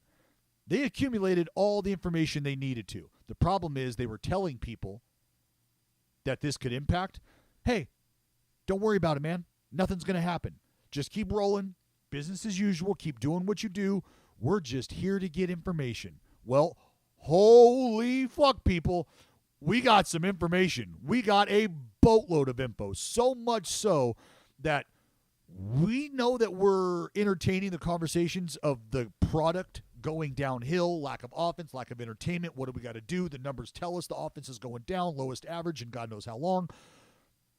Speaker 2: They accumulated all the information they needed to. The problem is they were telling people that this could impact. Hey, don't worry about it, man. Nothing's going to happen. Just keep rolling. Business as usual. Keep doing what you do. We're just here to get information. Well, holy fuck, people. We got some information. We got a boatload of info. So much so that we know that we're entertaining the conversations of the product going downhill, lack of offense, lack of entertainment. What do we got to do? The numbers tell us the offense is going down, lowest average, and God knows how long.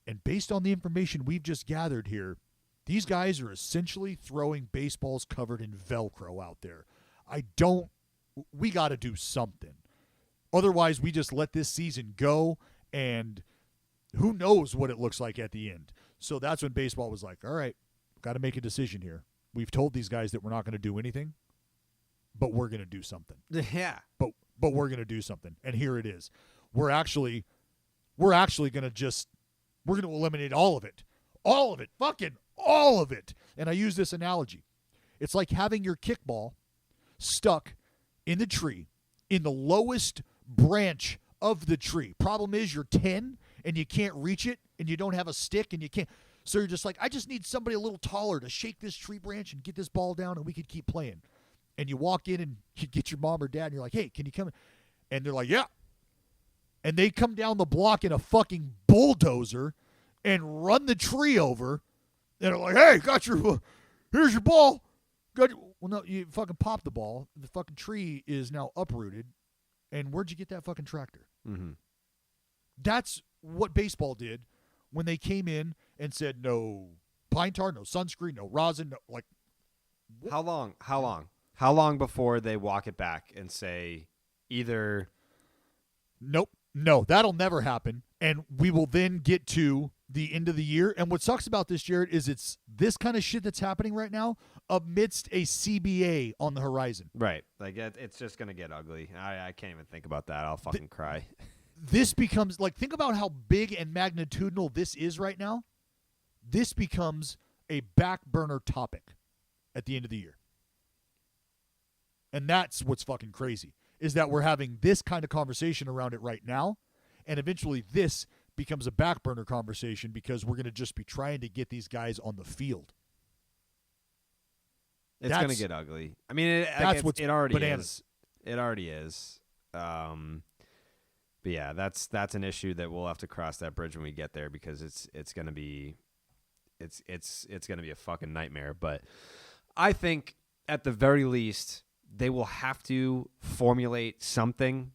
Speaker 2: And based on the information we've just gathered here, these guys are essentially throwing baseballs covered in Velcro out there. We got to do something. Otherwise, we just let this season go, and who knows what it looks like at the end. So that's when baseball was like, all right, got to make a decision here. We've told these guys that we're not going to do anything, but we're going to do something.
Speaker 3: Yeah.
Speaker 2: But we're going to do something. And here it is. We're actually going to eliminate all of it. All of it. Fucking all of it. And I use this analogy. It's like having your kickball stuck in the tree, in the lowest branch of the tree. Problem is you're 10 and you can't reach it and you don't have a stick and you can't. So you're just like, I just need somebody a little taller to shake this tree branch and get this ball down and we could keep playing. And you walk in and you get your mom or dad and you're like, hey, can you come in? And they're like, yeah. And they come down the block in a fucking bulldozer and run the tree over. And they're like, hey, here's your ball. Well, no, you fucking popped the ball. The fucking tree is now uprooted. And where'd you get that fucking tractor?
Speaker 3: Mm-hmm.
Speaker 2: That's what baseball did when they came in and said no pine tar, no sunscreen, no rosin, no, like.
Speaker 3: How long before they walk it back and say either?
Speaker 2: Nope. No, that'll never happen. And we will then get to the end of the year. And what sucks about this, Jared, is it's this kind of shit that's happening right now amidst a CBA on the horizon.
Speaker 3: Right. Like, it's just going to get ugly. I can't even think about that. I'll fucking cry.
Speaker 2: This becomes, like, think about how big and magnitudinal this is right now. This becomes a back burner topic at the end of the year. And that's what's fucking crazy, is that we're having this kind of conversation around it right now, and eventually this becomes a back burner conversation because we're going to just be trying to get these guys on the field.
Speaker 3: It's going to get ugly. I mean, it already is. It already is. But yeah, that's an issue that we'll have to cross that bridge when we get there, because it's going to be going to be a fucking nightmare. But I think at the very least they will have to formulate something,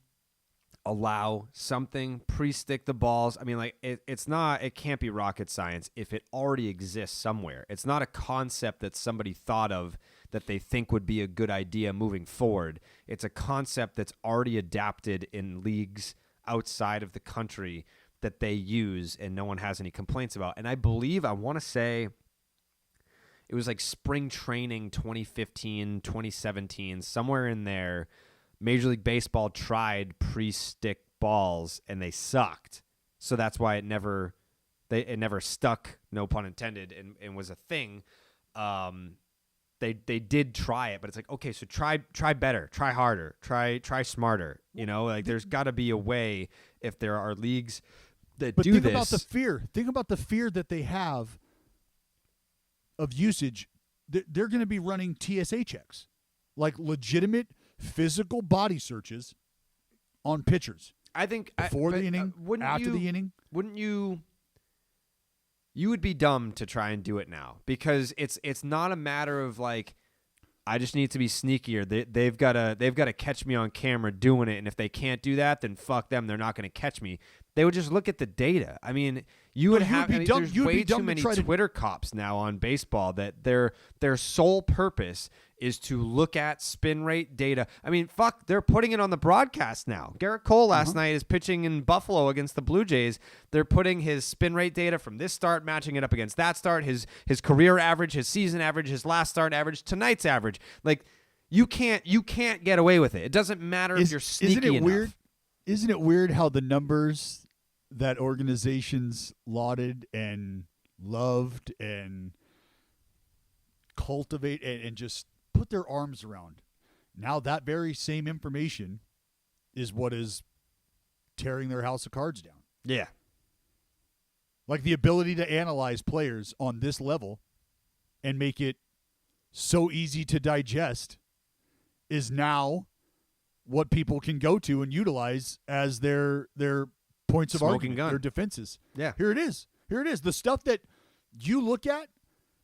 Speaker 3: allow something, pre-stick the balls. I mean, like, it can't be rocket science if it already exists somewhere. It's not a concept that somebody thought of that they think would be a good idea moving forward. It's a concept that's already adapted in leagues outside of the country that they use and no one has any complaints about. And I want to say it was like spring training 2015, 2017, somewhere in there, Major League Baseball tried pre-stick balls and they sucked. So that's why it never stuck, no pun intended, and was a thing. They did try it, but it's like, okay, so try better, try harder, try smarter. You know, like, there's got to be a way if there are leagues that do this. But think about the fear. Think about the fear that they have of usage. They're going to be running TSA checks, like legitimate physical body searches on pitchers. I think before the inning, after the inning. Wouldn't you? You would be dumb to try and do it now, because it's not a matter of like, I just need to be sneakier. They've got to catch me on camera doing it, and if they can't do that, then fuck them. They're not going to catch me. They would just look at the data. I mean, there's way too many Twitter cops now on baseball that their sole purpose is to look at spin rate data. I mean, fuck, they're putting it on the broadcast now. Garrett Cole last night is pitching in Buffalo against the Blue Jays. They're putting his spin rate data from this start, matching it up against that start, his career average, his season average, his last start average, tonight's average. Like, you can't get away with it. It doesn't matter if you're sneaky enough. Isn't it weird how the numbers that organizations lauded and loved and cultivate and just put their arms around, now that very same information is what is tearing their house of cards down? Yeah. Like, the ability to analyze players on this level and make it so easy to digest is now
Speaker 2: what people can go to and utilize as their points of
Speaker 3: Smoking
Speaker 2: argument,
Speaker 3: gun.
Speaker 2: their defenses.
Speaker 3: Yeah.
Speaker 2: Here it is. The stuff that you look at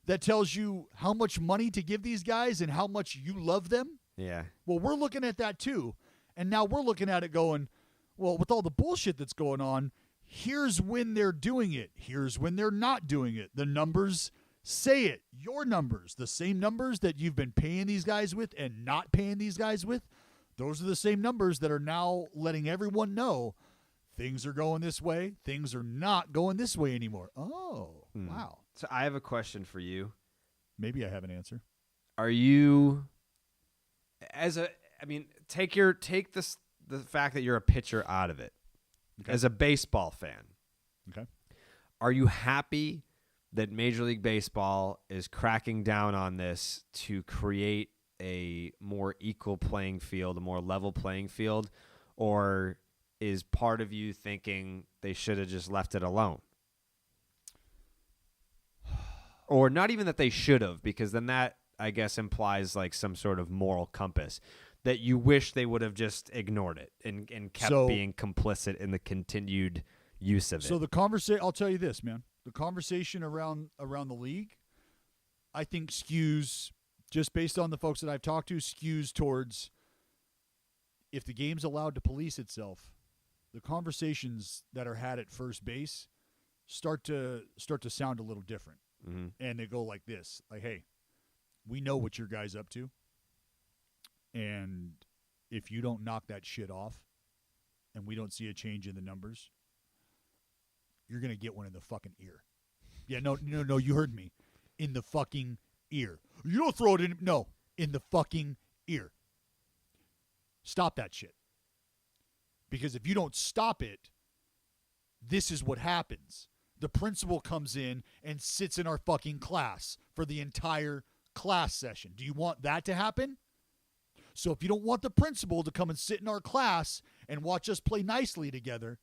Speaker 2: that tells you how much money to give these guys and how much you love them.
Speaker 3: Yeah.
Speaker 2: Well, we're looking at that too. And now we're looking at it going, well, with all the bullshit that's going on, here's when they're doing it. Here's when they're not doing it. The numbers say it. Your numbers, the same numbers that you've been paying these guys with and not paying these guys with, those are the same numbers that are now letting everyone know things are going this way. Things are not going this way anymore. Oh, wow.
Speaker 3: So I have a question for you.
Speaker 2: Maybe I have an answer.
Speaker 3: Are you take the fact that you're a pitcher out of it.
Speaker 2: Okay.
Speaker 3: As a baseball fan.
Speaker 2: Okay.
Speaker 3: Are you happy that Major League Baseball is cracking down on this to create a more equal playing field, a more level playing field, or is part of you thinking they should have just left it alone? Or not even that they should have, because then that, I guess, implies like some sort of moral compass that you wish they would have just ignored it and kept being complicit in the continued use of it.
Speaker 2: So the conversation, I'll tell you this, man. The conversation around the league, I think skews, just based on the folks that I've talked to, skews towards if the game's allowed to police itself, the conversations that are had at first base start to sound a little different.
Speaker 3: Mm-hmm.
Speaker 2: And they go like this, like, hey, we know what your guy's up to. And if you don't knock that shit off and we don't see a change in the numbers, you're going to get one in the fucking ear. Yeah, no, you heard me. In the fucking ear. You don't throw it in. No, in the fucking ear. Stop that shit. Because if you don't stop it, this is what happens. The principal comes in and sits in our fucking class for the entire class session. Do you want that to happen? So if you don't want the principal to come and sit in our class and watch us play nicely together,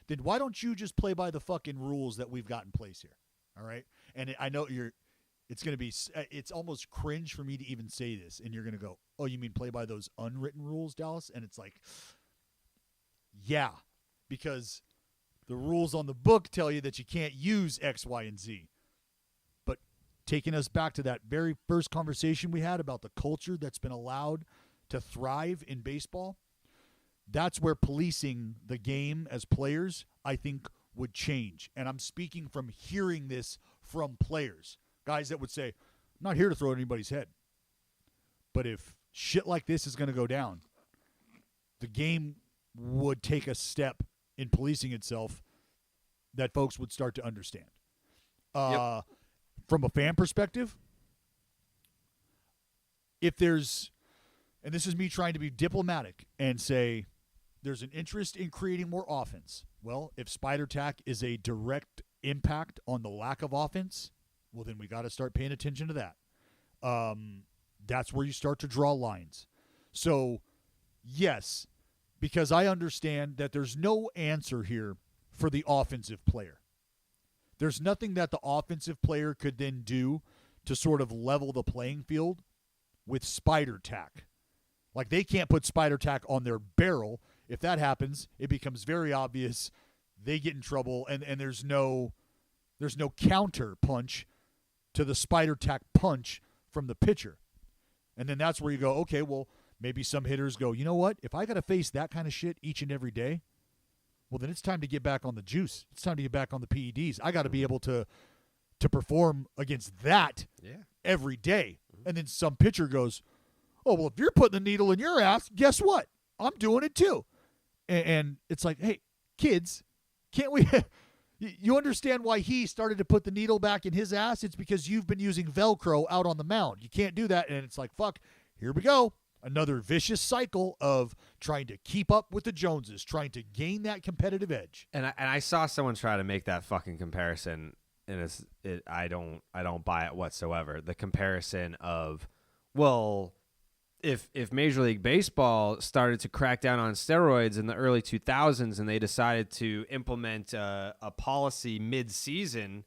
Speaker 2: then why don't you just play by the fucking rules that we've got in place here? All right? And I know it's almost cringe for me to even say this. And you're going to go, oh, you mean play by those unwritten rules, Dallas? And it's like, yeah, because the rules on the book tell you that you can't use X, Y, and Z. But taking us back to that very first conversation we had about the culture that's been allowed to thrive in baseball, that's where policing the game as players, I think, would change. And I'm speaking from hearing this from players, guys that would say, I'm not here to throw at anybody's head. But if shit like this is going to go down, the game would take a step in policing itself that folks would start to understand.
Speaker 3: Yep.
Speaker 2: From a fan perspective, if there's, and this is me trying to be diplomatic and say there's an interest in creating more offense. Well, if spider tack is a direct impact on the lack of offense, well, then we got to start paying attention to that. That's where you start to draw lines. So, yes, because I understand that there's no answer here for the offensive player. There's nothing that the offensive player could then do to sort of level the playing field with spider tack. Like, they can't put spider tack on their barrel. If that happens, it becomes very obvious they get in trouble, and there's no counter punch to the spider tack punch from the pitcher. And then that's where you go, okay, well, maybe some hitters go, you know what? If I got to face that kind of shit each and every day, well, then it's time to get back on the juice. It's time to get back on the PEDs. I got to be able to perform against that every day. And then some pitcher goes, oh, well, if you're putting the needle in your ass, guess what? I'm doing it too. And it's like, hey, kids, can't we – you understand why he started to put the needle back in his ass? It's because you've been using Velcro out on the mound. You can't do that. And it's like, fuck, here we go. Another vicious cycle of trying to keep up with the Joneses, trying to gain that competitive edge.
Speaker 3: And I saw someone try to make that fucking comparison, and I don't buy it whatsoever. The comparison of, well, if Major League Baseball started to crack down on steroids in the early 2000s and they decided to implement a policy mid-season,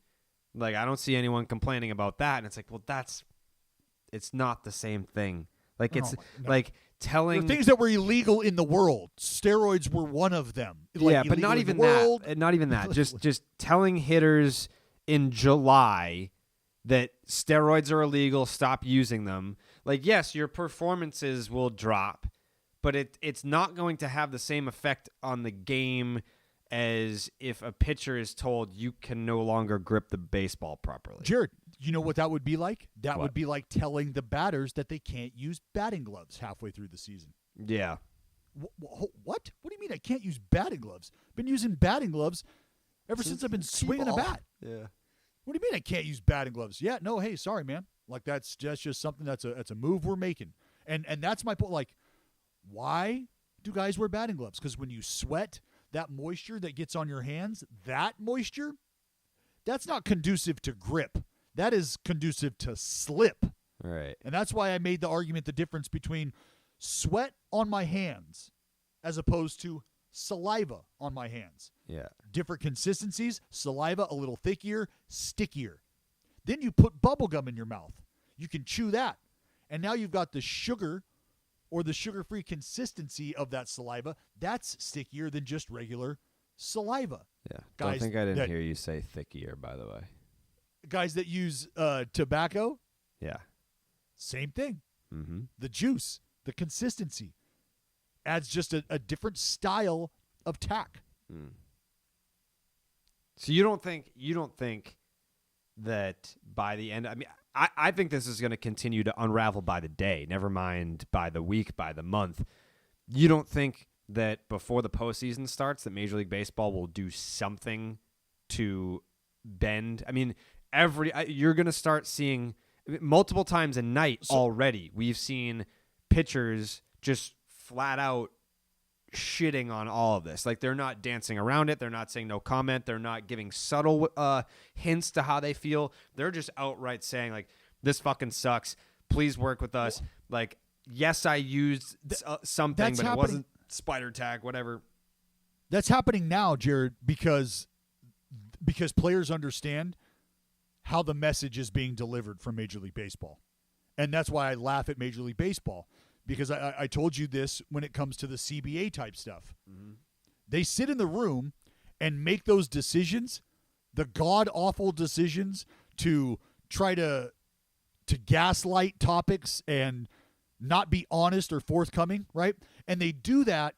Speaker 3: like, I don't see anyone complaining about that. And it's like, well, it's not the same thing. Like it's like telling
Speaker 2: there are things that were illegal in the world. Steroids were one of them. Like,
Speaker 3: but not even that. Not even that. just telling hitters in July that steroids are illegal, stop using them. Like, yes, your performances will drop, but it's not going to have the same effect on the game as if a pitcher is told you can no longer grip the baseball properly.
Speaker 2: Jared, you know what that would be like? That would be like telling the batters that they can't use batting gloves halfway through the season.
Speaker 3: Yeah.
Speaker 2: What? What do you mean I can't use batting gloves? I've been using batting gloves ever since I've been swinging a bat.
Speaker 3: Yeah.
Speaker 2: What do you mean I can't use batting gloves? Yeah, no, hey, sorry, man. Like that's just something that's a move we're making. And that's my point. Like, why do guys wear batting gloves? Because when you sweat, that moisture that gets on your hands, that moisture, that's not conducive to grip. That is conducive to slip.
Speaker 3: Right.
Speaker 2: And that's why I made the argument the difference between sweat on my hands as opposed to saliva on my hands.
Speaker 3: Yeah.
Speaker 2: Different consistencies, saliva a little thickier, stickier. Then you put bubble gum in your mouth. You can chew that. And now you've got the sugar or the sugar-free consistency of that saliva. That's stickier than just regular saliva.
Speaker 3: Yeah.
Speaker 2: Guys,
Speaker 3: I think I didn't hear you say thickier, by the way.
Speaker 2: Guys that use tobacco,
Speaker 3: yeah,
Speaker 2: same thing.
Speaker 3: Mm-hmm.
Speaker 2: The juice, the consistency adds just a different style of tack.
Speaker 3: Mm. So you don't think that by the end, I mean, I think this is going to continue to unravel by the day, never mind by the week, by the month. You don't think that before the postseason starts that Major League Baseball will do something to bend? I mean, you're going to start seeing multiple times a night already. We've seen pitchers just flat out shitting on all of this. Like, they're not dancing around it. They're not saying no comment. They're not giving subtle hints to how they feel. They're just outright saying, like, this fucking sucks. Please work with us. Like, yes, I used something, but it wasn't spider tag, whatever.
Speaker 2: That's happening now, Jared, because players understand how the message is being delivered from Major League Baseball. And that's why I laugh at Major League Baseball, because I told you this when it comes to the CBA type stuff. Mm-hmm. They sit in the room and make those decisions, the god-awful decisions to try to gaslight topics and not be honest or forthcoming, right? And they do that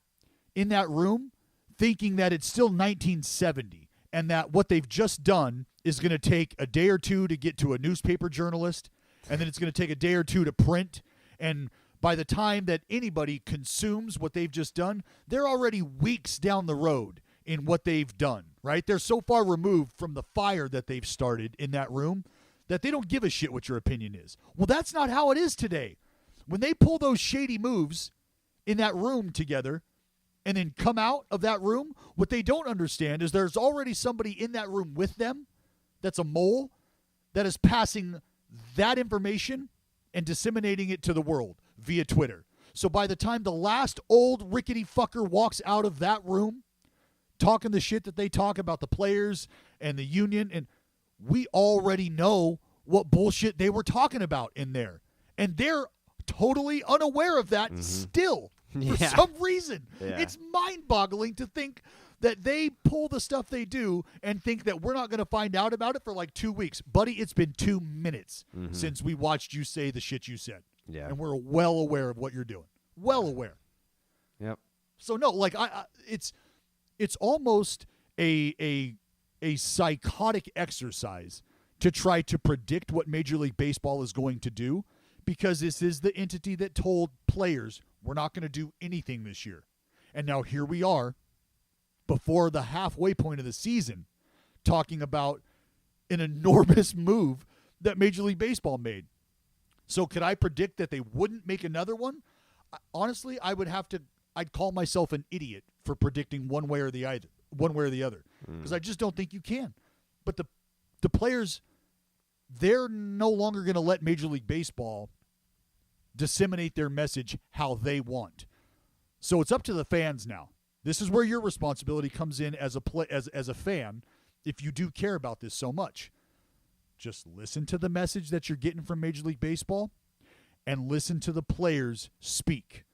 Speaker 2: in that room thinking that it's still 1970 and that what they've just done is going to take a day or two to get to a newspaper journalist, and then it's going to take a day or two to print. And by the time that anybody consumes what they've just done, they're already weeks down the road in what they've done, right? They're so far removed from the fire that they've started in that room that they don't give a shit what your opinion is. Well, that's not how it is today. When they pull those shady moves in that room together and then come out of that room, what they don't understand is there's already somebody in that room with them that's a mole that is passing that information and disseminating it to the world via Twitter. So by the time the last old rickety fucker walks out of that room talking the shit that they talk about the players and the union, and we already know what bullshit they were talking about in there. And they're totally unaware of that still for some reason. Yeah. It's mind-boggling to think that they pull the stuff they do and think that we're not going to find out about it for like 2 weeks. Buddy, it's been 2 minutes since we watched you say the shit you said.
Speaker 3: Yeah.
Speaker 2: And we're well aware of what you're doing. Well aware.
Speaker 3: Yep.
Speaker 2: So no, like it's almost a psychotic exercise to try to predict what Major League Baseball is going to do, because this is the entity that told players we're not going to do anything this year. And now here we are before the halfway point of the season talking about an enormous move that Major League Baseball made. So could I predict that they wouldn't make another one? Honestly, I'd call myself an idiot for predicting one way or the other, because I just don't think you can. But the players, they're no longer going to let Major League Baseball disseminate their message how they want. So it's up to the fans now. This is where your responsibility comes in as a fan, if you do care about this so much. Just listen to the message that you're getting from Major League Baseball and listen to the players speak.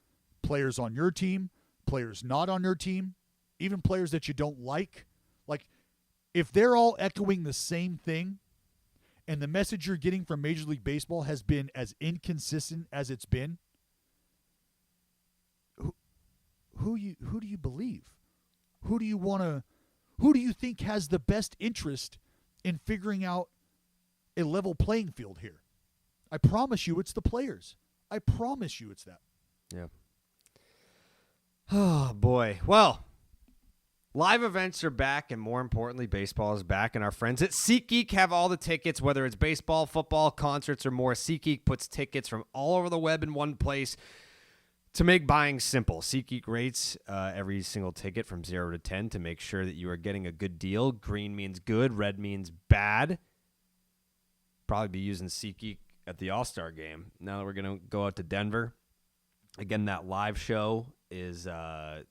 Speaker 2: Players on your team, players not on your team, even players that you don't like. Like, if they're all echoing the same thing and the message you're getting from Major League Baseball has been as inconsistent as it's been, who do you believe? Who do you think has the best interest in figuring out a level playing field here? I promise you it's the players. I promise you it's that.
Speaker 3: Yeah. Oh, boy. Well, live events are back, and more importantly, baseball is back, and our friends at SeatGeek have all the tickets, whether it's baseball, football, concerts, or more. SeatGeek puts tickets from all over the web in one place to make buying simple. SeatGeek rates every single ticket from 0 to 10 to make sure that you are getting a good deal. Green means good, red means bad. Probably be using SeatGeek at the All-Star game. Now that we're going to go out to Denver. Again, that live show is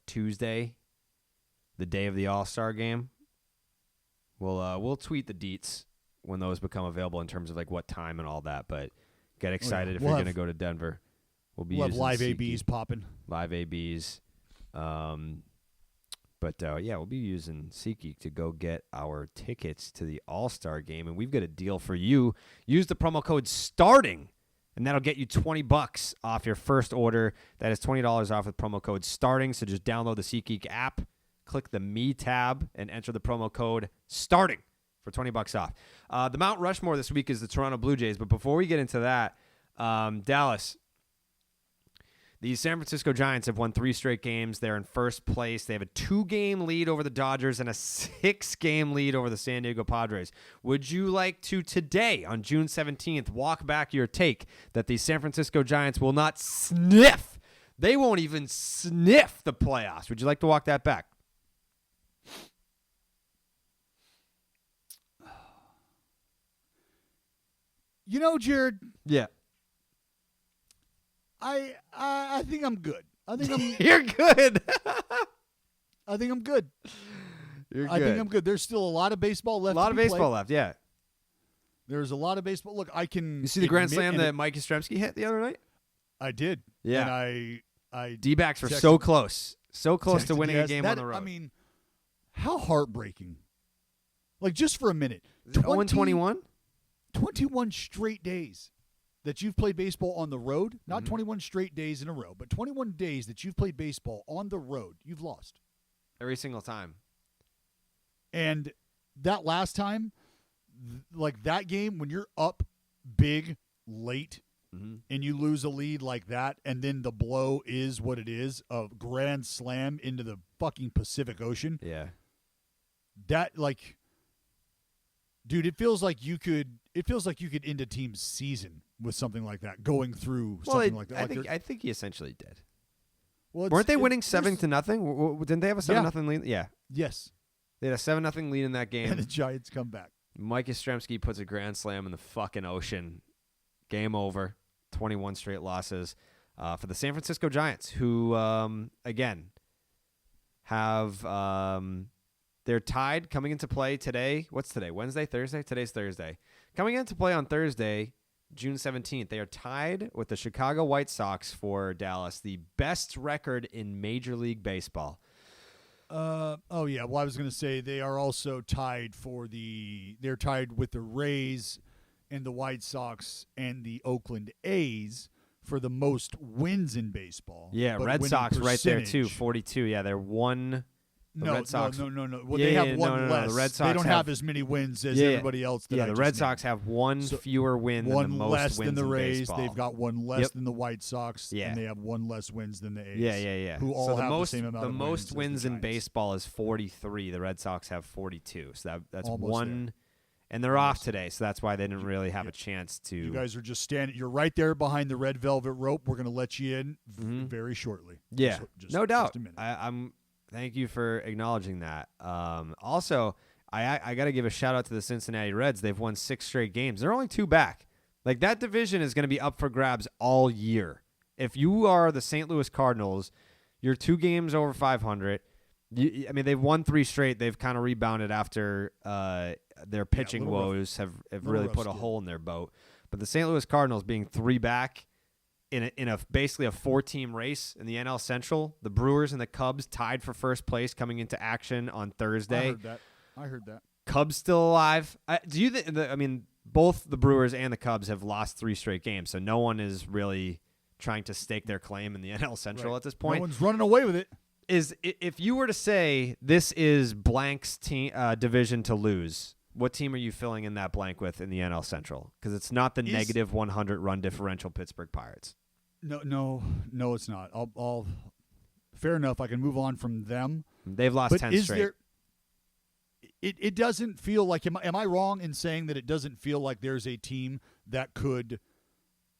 Speaker 3: Tuesday, the day of the All-Star game. We'll tweet the deets when those become available in terms of like what time and all that. But get excited if you're going to go to Denver. We'll have
Speaker 2: live
Speaker 3: SeatGeek.
Speaker 2: ABs popping.
Speaker 3: Live ABs. But we'll be using SeatGeek to go get our tickets to the All-Star game. And we've got a deal for you. Use the promo code STARTING, and that'll get you $20 off your first order. That is $20 off with promo code STARTING. So just download the SeatGeek app, click the Me tab, and enter the promo code STARTING for $20 off. The Mount Rushmore this week is the Toronto Blue Jays. But before we get into that, Dallas, the San Francisco Giants have won 3 straight games. They're in first place. They have a 2-game lead over the Dodgers and a 6-game lead over the San Diego Padres. Would you like to today, on June 17th, walk back your take that the San Francisco Giants will not sniff? They won't even sniff the playoffs. Would you like to walk that back?
Speaker 2: You know, Jared.
Speaker 3: Yeah.
Speaker 2: I think I'm good. I think I'm.
Speaker 3: You're good.
Speaker 2: I think I'm good.
Speaker 3: You're good.
Speaker 2: I think I'm good. There's still a lot of baseball left.
Speaker 3: A lot of baseball
Speaker 2: played.
Speaker 3: left. Yeah.
Speaker 2: There's a lot of baseball. Look, I can.
Speaker 3: You see the grand slam that Mike Yastrzemski hit the other night?
Speaker 2: I did.
Speaker 3: Yeah.
Speaker 2: And I
Speaker 3: D-backs were so close to winning a game on the road.
Speaker 2: I mean, how heartbreaking. Like, just for a minute.
Speaker 3: 0-21?
Speaker 2: 21 straight days that you've played baseball on the road. Not 21 straight days in a row, but 21 days that you've played baseball on the road. You've lost.
Speaker 3: Every single time.
Speaker 2: And that last time, like that game, when you're up big late and you lose a lead like that, and then the blow is what it is, a grand slam into the fucking Pacific Ocean.
Speaker 3: Yeah.
Speaker 2: That, like, dude, it feels like you could end a team's season with something like that, going through something like that.
Speaker 3: I think he essentially did.
Speaker 2: Well,
Speaker 3: weren't they winning 7-0? Didn't they have a 7-0 lead? Yeah.
Speaker 2: Yes.
Speaker 3: They had a 7-0 lead in that game.
Speaker 2: And the Giants come back.
Speaker 3: Mike Yastrzemski puts a grand slam in the fucking ocean. Game over. 21 straight losses for the San Francisco Giants, who, again, have they're tied coming into play today. What's today? Wednesday? Thursday? Today's Thursday. Coming into play on Thursday, June 17th, they are tied with the Chicago White Sox for Dallas, the best record in Major League Baseball.
Speaker 2: Oh yeah. Well, I was going to say they are also tied they're tied with the Rays and the White Sox and the Oakland A's for the most wins in baseball.
Speaker 3: Yeah, Red Sox right there too, 42. Yeah, they're one. Red Sox.
Speaker 2: No. Well, they have one less.
Speaker 3: The Red Sox
Speaker 2: they don't have as many wins as everybody else.
Speaker 3: The Red Sox have one fewer win than the most
Speaker 2: less
Speaker 3: wins
Speaker 2: than the Rays.
Speaker 3: Baseball.
Speaker 2: They've got one less than the White Sox.
Speaker 3: Yeah.
Speaker 2: And they have one less wins than the A's.
Speaker 3: Yeah.
Speaker 2: Who all have the same amount of
Speaker 3: wins. The most wins in baseball is 43. The Red Sox have 42. So that's
Speaker 2: almost
Speaker 3: one.
Speaker 2: There.
Speaker 3: And they're off today, so that's why they didn't really have a chance to.
Speaker 2: You guys are just standing. You're right there behind the red velvet rope. We're going to let you in very shortly.
Speaker 3: Yeah, no doubt.
Speaker 2: Just a minute.
Speaker 3: I'm. Thank you for acknowledging that. Also, I got to give a shout out to the Cincinnati Reds. They've won 6 straight games. They're only 2 back. Like, that division is going to be up for grabs all year. If you are the St. Louis Cardinals, you're 2 games over 500. They've won 3 straight. They've kind of rebounded after their pitching woes have really put a hole in their boat. But the St. Louis Cardinals being 3 back, in a basically a 4-team race in the NL Central. The Brewers and the Cubs tied for first place coming into action on Thursday.
Speaker 2: I heard that.
Speaker 3: Cubs still alive. I mean, both the Brewers and the Cubs have lost 3 straight games, so no one is really trying to stake their claim in the NL Central at this point.
Speaker 2: No one's running away with it.
Speaker 3: If you were to say this is blank's team division to lose, what team are you filling in that blank with in the NL Central? Because it's not the negative 100 run differential Pittsburgh Pirates.
Speaker 2: No, it's not. I'll fair enough. I can move on from them.
Speaker 3: They've lost 10 straight.
Speaker 2: It doesn't feel like. Am I wrong in saying that it doesn't feel like there's a team that could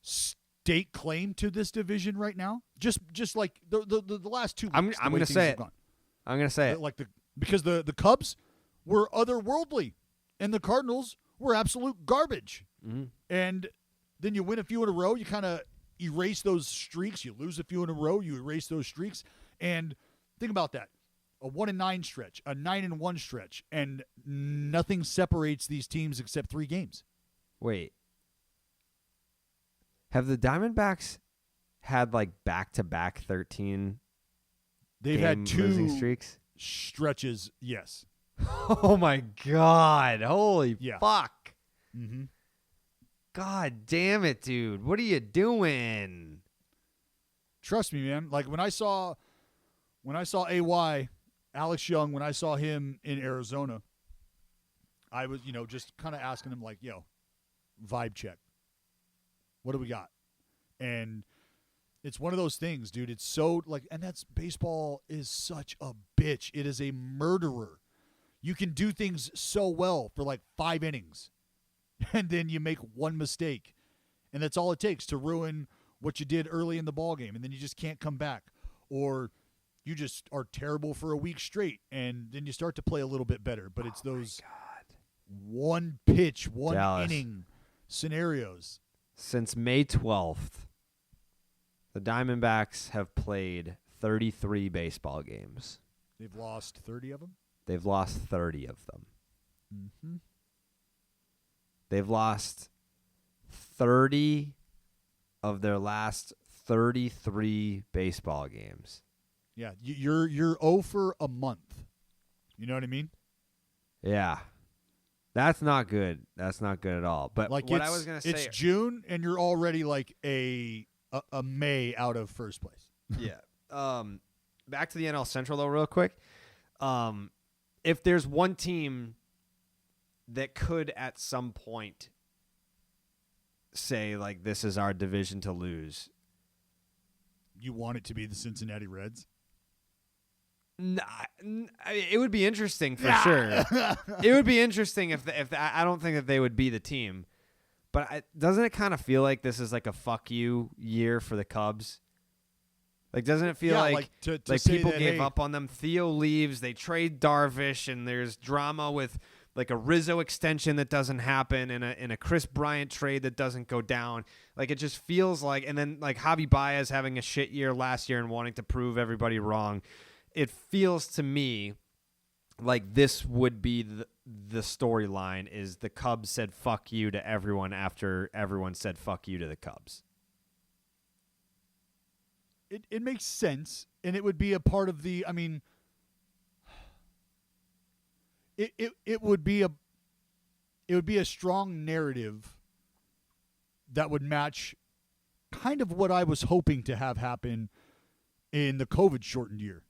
Speaker 2: stake claim to this division right now? Just like the last 2 weeks.
Speaker 3: I'm going to say it. I'm going to say it.
Speaker 2: Because the Cubs were otherworldly, and the Cardinals were absolute garbage.
Speaker 3: Mm-hmm.
Speaker 2: And then you win a few in a row. You kind of erase those streaks. You lose a few in a row. You erase those streaks. And think about that. A 1-9 stretch, a 9-1 stretch, and nothing separates these teams except 3 games.
Speaker 3: Wait. Have the Diamondbacks had like back-to-back 13
Speaker 2: They've had 2
Speaker 3: losing streaks?
Speaker 2: Stretches, yes.
Speaker 3: Oh my God. Holy fuck.
Speaker 2: Mm-hmm.
Speaker 3: God damn it, dude. What are you doing?
Speaker 2: Trust me, man. Like when I saw AY, Alex Young, when I saw him in Arizona, I was, just kind of asking him like, vibe check. What do we got? And it's one of those things, dude. It's so and that's baseball is such a bitch. It is a murderer. You can do things so well for like 5 innings, and then you make one mistake, and that's all it takes to ruin what you did early in the ball game, and then you just can't come back, or you just are terrible for a week straight, and then you start to play a little bit better. But it's those one pitch, one inning scenarios.
Speaker 3: Since May 12th, the Diamondbacks have played 33 baseball games.
Speaker 2: They've lost 30 of them?
Speaker 3: They've lost 30 of them.
Speaker 2: Mm-hmm.
Speaker 3: They've lost 30 of their last 33 baseball games.
Speaker 2: Yeah, you're 0 for a month. You know what I mean?
Speaker 3: Yeah. That's not good. That's not good at all. But
Speaker 2: like
Speaker 3: what I was going to say,
Speaker 2: it's June and you're already like a May out of first place.
Speaker 3: Yeah. Back to the NL Central though, real quick. If there's one team that could at some point say like this is our division to lose,
Speaker 2: you want it to be the Cincinnati Reds?
Speaker 3: It would be interesting for sure. It would be interesting if I don't think that they would be the team, but doesn't it kind of feel like this is like a fuck you year for the Cubs? Like, doesn't it feel like people gave up on them? Theo leaves, they trade Darvish, and there's drama with like a Rizzo extension that doesn't happen, and a Chris Bryant trade that doesn't go down. Like, it just feels like, and then like Javi Baez having a shit year last year and wanting to prove everybody wrong. It feels to me like this would be the storyline is the Cubs said fuck you to everyone after everyone said fuck you to the Cubs.
Speaker 2: It makes sense, and it would be a part of the. I mean, it would be a strong narrative that would match kind of what I was hoping to have happen in the COVID shortened year,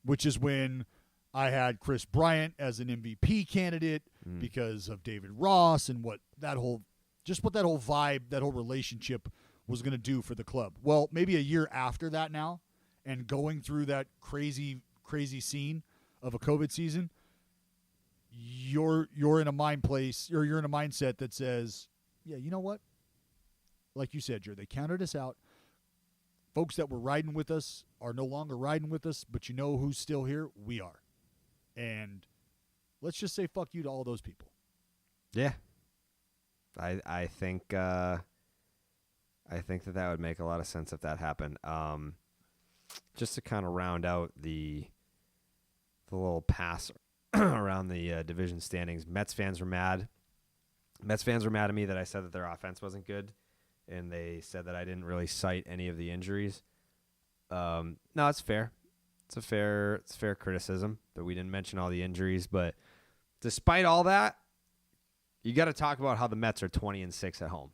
Speaker 2: which is when I had Chris Bryant as an MVP candidate because of David Ross and what that whole vibe, that whole relationship was going to do for the club. Well, maybe a year after that now, and going through that crazy scene of a COVID season, you're in a you're in a mindset that says, yeah, you know what? Like you said, Jer, they counted us out. Folks that were riding with us are no longer riding with us, but you know who's still here? We are. And let's just say fuck you to all those people.
Speaker 3: Yeah. I think that would make a lot of sense if that happened. Just to kind of round out the little pass around the division standings, Mets fans were mad. Mets fans were mad at me that I said that their offense wasn't good, and they said that I didn't really cite any of the injuries. No, it's fair. It's fair criticism that we didn't mention all the injuries. But despite all that, you got to talk about how the Mets are 20-6 at home.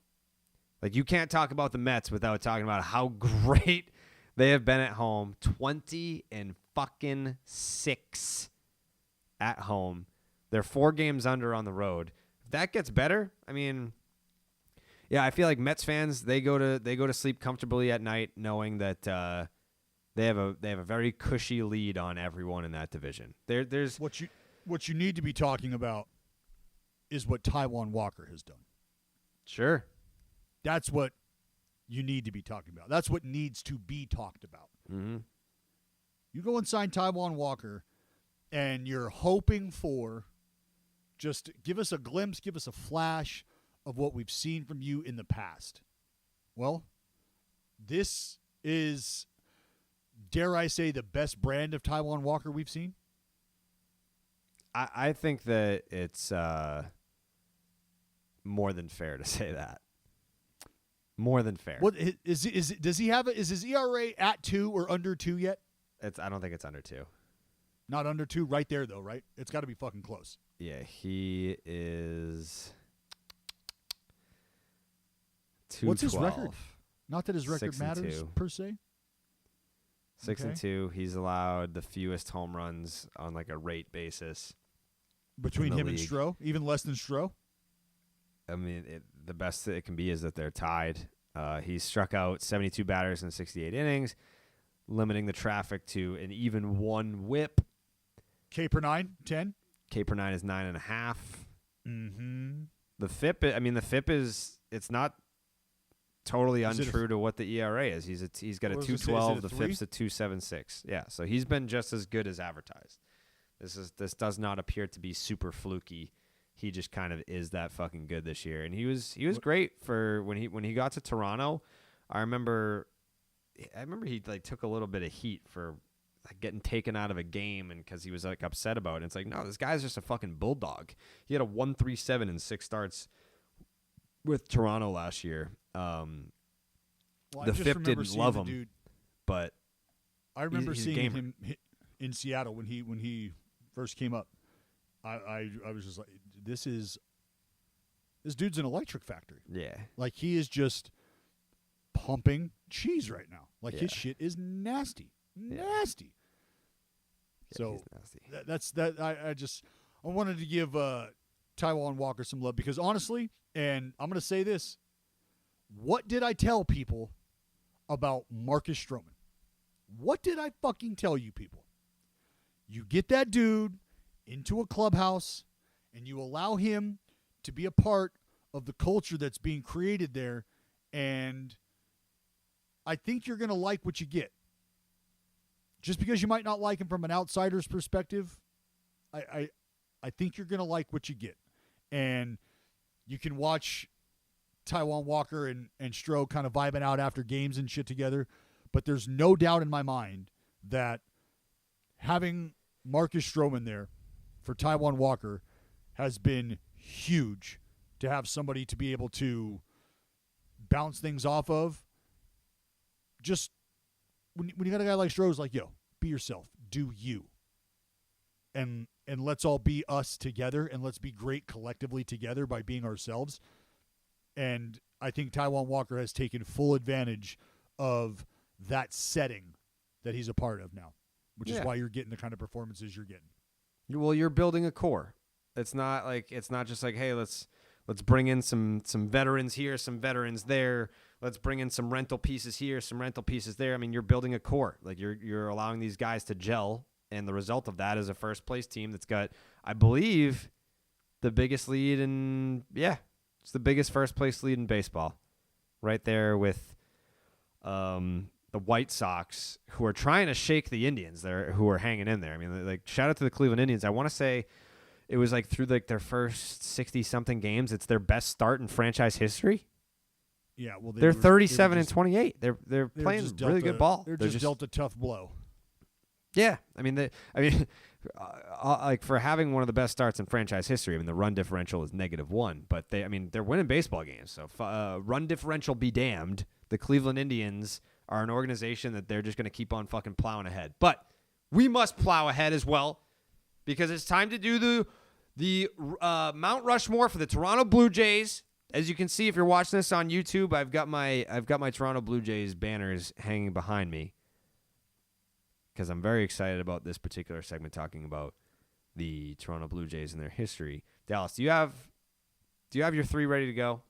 Speaker 3: Like, you can't talk about the Mets without talking about how great they have been at home. 20-6 at home. They're 4 games under on the road. If that gets better, I mean, yeah, I feel like Mets fans, they go to sleep comfortably at night knowing that they have a very cushy lead on everyone in that division. There's
Speaker 2: what you need to be talking about is what Taijuan Walker has done.
Speaker 3: Sure.
Speaker 2: That's what you need to be talking about. That's what needs to be talked about.
Speaker 3: Mm-hmm.
Speaker 2: You go and sign Taijuan Walker, and you're hoping for just give us a glimpse, give us a flash of what we've seen from you in the past. Well, this is, dare I say, the best brand of Taijuan Walker we've seen.
Speaker 3: I think that it's more than fair to say that. More than fair.
Speaker 2: What does he have? Is his ERA at 2 or under 2 yet?
Speaker 3: I don't think it's under 2.
Speaker 2: Not under 2, right there though, right? It's got to be fucking close.
Speaker 3: Yeah, he is 212.
Speaker 2: What's his record? Not that his record matters
Speaker 3: 6-2.
Speaker 2: per se.
Speaker 3: 6-2. He's allowed the fewest home runs on like a rate basis
Speaker 2: between him and Stroh, even less than Stroh.
Speaker 3: I mean, the best that it can be is that they're tied. He's struck out 72 batters in 68 innings, limiting the traffic to an even 1 whip.
Speaker 2: K per 9, 10.
Speaker 3: K per 9 is 9.5.
Speaker 2: Mm-hmm.
Speaker 3: The FIP is it's not totally untrue to what the ERA is. He's got a 2.12. The FIP's a 2.76. Yeah, so he's been just as good as advertised. This does not appear to be super fluky. He just kind of is that fucking good this year, and he was great for when he got to Toronto. I remember he like took a little bit of heat for like getting taken out of a game, and because he was like upset about it. And it's like, no, this guy's just a fucking bulldog. He had a 1.37 in 6 starts with Toronto last year. The FIP didn't love him, dude, but
Speaker 2: I remember seeing him in Seattle when he first came up. I was just like, this dude's an electric factory.
Speaker 3: Yeah. Like,
Speaker 2: he is just pumping cheese right now. Like, his shit is nasty. Nasty.
Speaker 3: Yeah,
Speaker 2: so
Speaker 3: he's nasty.
Speaker 2: I wanted to give Taijuan Walker some love because honestly, and I'm going to say this, what did I tell people about Marcus Stroman? What did I fucking tell you people? You get that dude into a clubhouse and you allow him to be a part of the culture that's being created there, and I think you're going to like what you get. Just because you might not like him from an outsider's perspective, I think you're going to like what you get. And you can watch Taijuan Walker and Stroh kind of vibing out after games and shit together, but there's no doubt in my mind that having Marcus Stroman there for Taijuan Walker has been huge to have somebody to be able to bounce things off of. Just when you got a guy like Stroh who's like, yo, be yourself, do you. And let's all be us together, and let's be great collectively together by being ourselves. And I think Taijuan Walker has taken full advantage of that setting that he's a part of now, which is why you're getting the kind of performances you're getting.
Speaker 3: Well, you're building a core. It's not just like, hey, let's bring in some veterans here, some veterans there. Let's bring in some rental pieces here, some rental pieces there. I mean, you're building a core. Like, you're allowing these guys to gel, and the result of that is a first place team that's got, I believe, the biggest lead it's the biggest first place lead in baseball, right there with the White Sox, who are trying to shake the Indians who are hanging in there. I mean, like, shout out to the Cleveland Indians. I want to say it was like through like their first 60-something games, it's their best start in franchise history.
Speaker 2: Yeah, well,
Speaker 3: they're 37-28. They're playing really good ball.
Speaker 2: They're just dealt a tough blow.
Speaker 3: Yeah, like for having one of the best starts in franchise history. I mean, the run differential is -1, but they're winning baseball games. So run differential be damned. The Cleveland Indians are an organization that they're just going to keep on fucking plowing ahead. But we must plow ahead as well because it's time to do the Mount Rushmore for the Toronto Blue Jays. As you can see, if you're watching this on YouTube, I've got my Toronto Blue Jays banners hanging behind me because I'm very excited about this particular segment talking about the Toronto Blue Jays and their history. Dallas, do you have your 3 ready to go?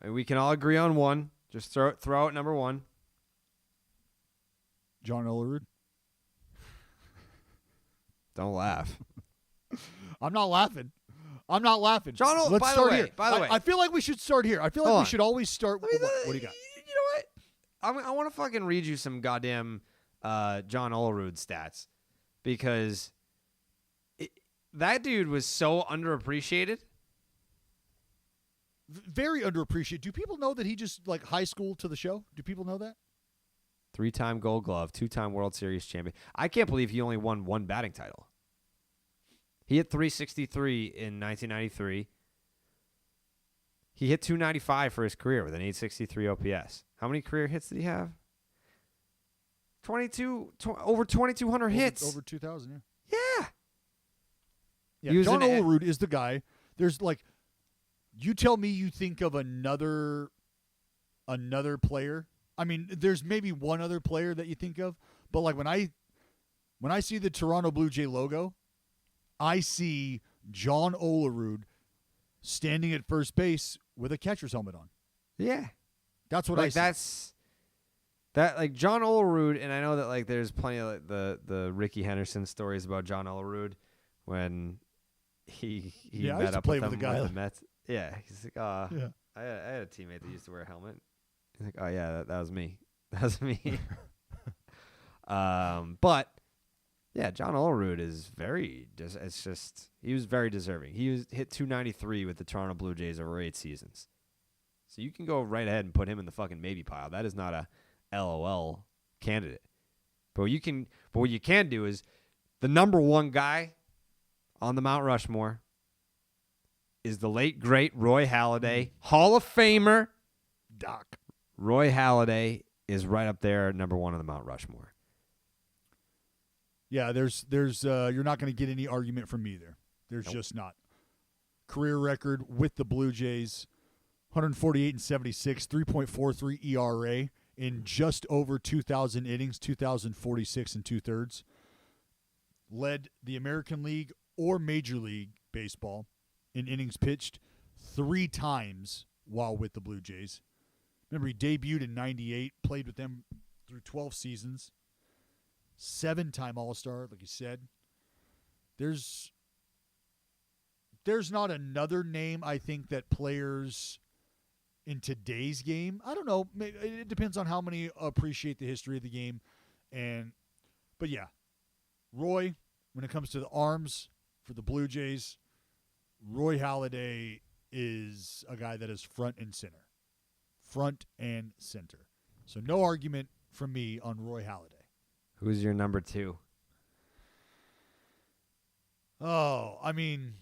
Speaker 3: We can all agree on one. Just throw out number 1.
Speaker 2: John Olerud.
Speaker 3: Don't laugh.
Speaker 2: I'm not laughing.
Speaker 3: John,
Speaker 2: Let's
Speaker 3: by
Speaker 2: start
Speaker 3: the way,
Speaker 2: here.
Speaker 3: By the way,
Speaker 2: I feel like we should start here. I feel like we should always start. What do you got?
Speaker 3: You know what? I want to fucking read you some goddamn John Olerud stats because that dude was so underappreciated.
Speaker 2: Very underappreciated. Do people know that he just like high school to the show? Do people know that?
Speaker 3: 3-time Gold Glove, 2-time World Series champion. I can't believe he only won 1 batting title. He hit .363 in 1993. He hit .295 for his career with an .863 OPS. How many career hits did he have? Over 2,200 hits.
Speaker 2: Over 2,000,
Speaker 3: yeah.
Speaker 2: Yeah, John Olerud is the guy. There's like, you tell me you think of another player. I mean, there's maybe one other player that you think of, but like when I see the Toronto Blue Jay logo, I see John Olerud standing at first base with a catcher's helmet on.
Speaker 3: Yeah.
Speaker 2: That's what I see.
Speaker 3: That like John Olerud, and I know that like there's plenty of like, the Ricky Henderson stories about John Olerud when he met up with the guy with the Mets. Yeah, he's like, I had a teammate that used to wear a helmet. He's like, oh yeah, that was me. That was me. But yeah, John Olerud is he was very deserving. He hit .293 with the Toronto Blue Jays over 8 seasons. So you can go right ahead and put him in the fucking maybe pile. That is not a LOL candidate. But what you can do is the number 1 guy on the Mount Rushmore is the late great Roy Halladay, Hall of Famer.
Speaker 2: Doc.
Speaker 3: Roy Halladay is right up there, number 1 on the Mount Rushmore.
Speaker 2: Yeah, there's you're not going to get any argument from me there. There's just not. Career record with the Blue Jays, 148 and 76, 3.43 ERA in just over 2,000 innings, 2,046 and 2/3. Led the American League or Major League Baseball in innings pitched 3 times while with the Blue Jays. Remember, he debuted in 98, played with them through 12 seasons. 7-time All-Star, like you said. There's not another name, I think, that players in today's game, I don't know, it depends on how many appreciate the history of the game. But yeah, Roy, when it comes to the arms for the Blue Jays, Roy Halladay is a guy that is front and center. Front and center. So no argument from me on Roy Halladay.
Speaker 3: Who's your number 2?
Speaker 2: Oh, I mean,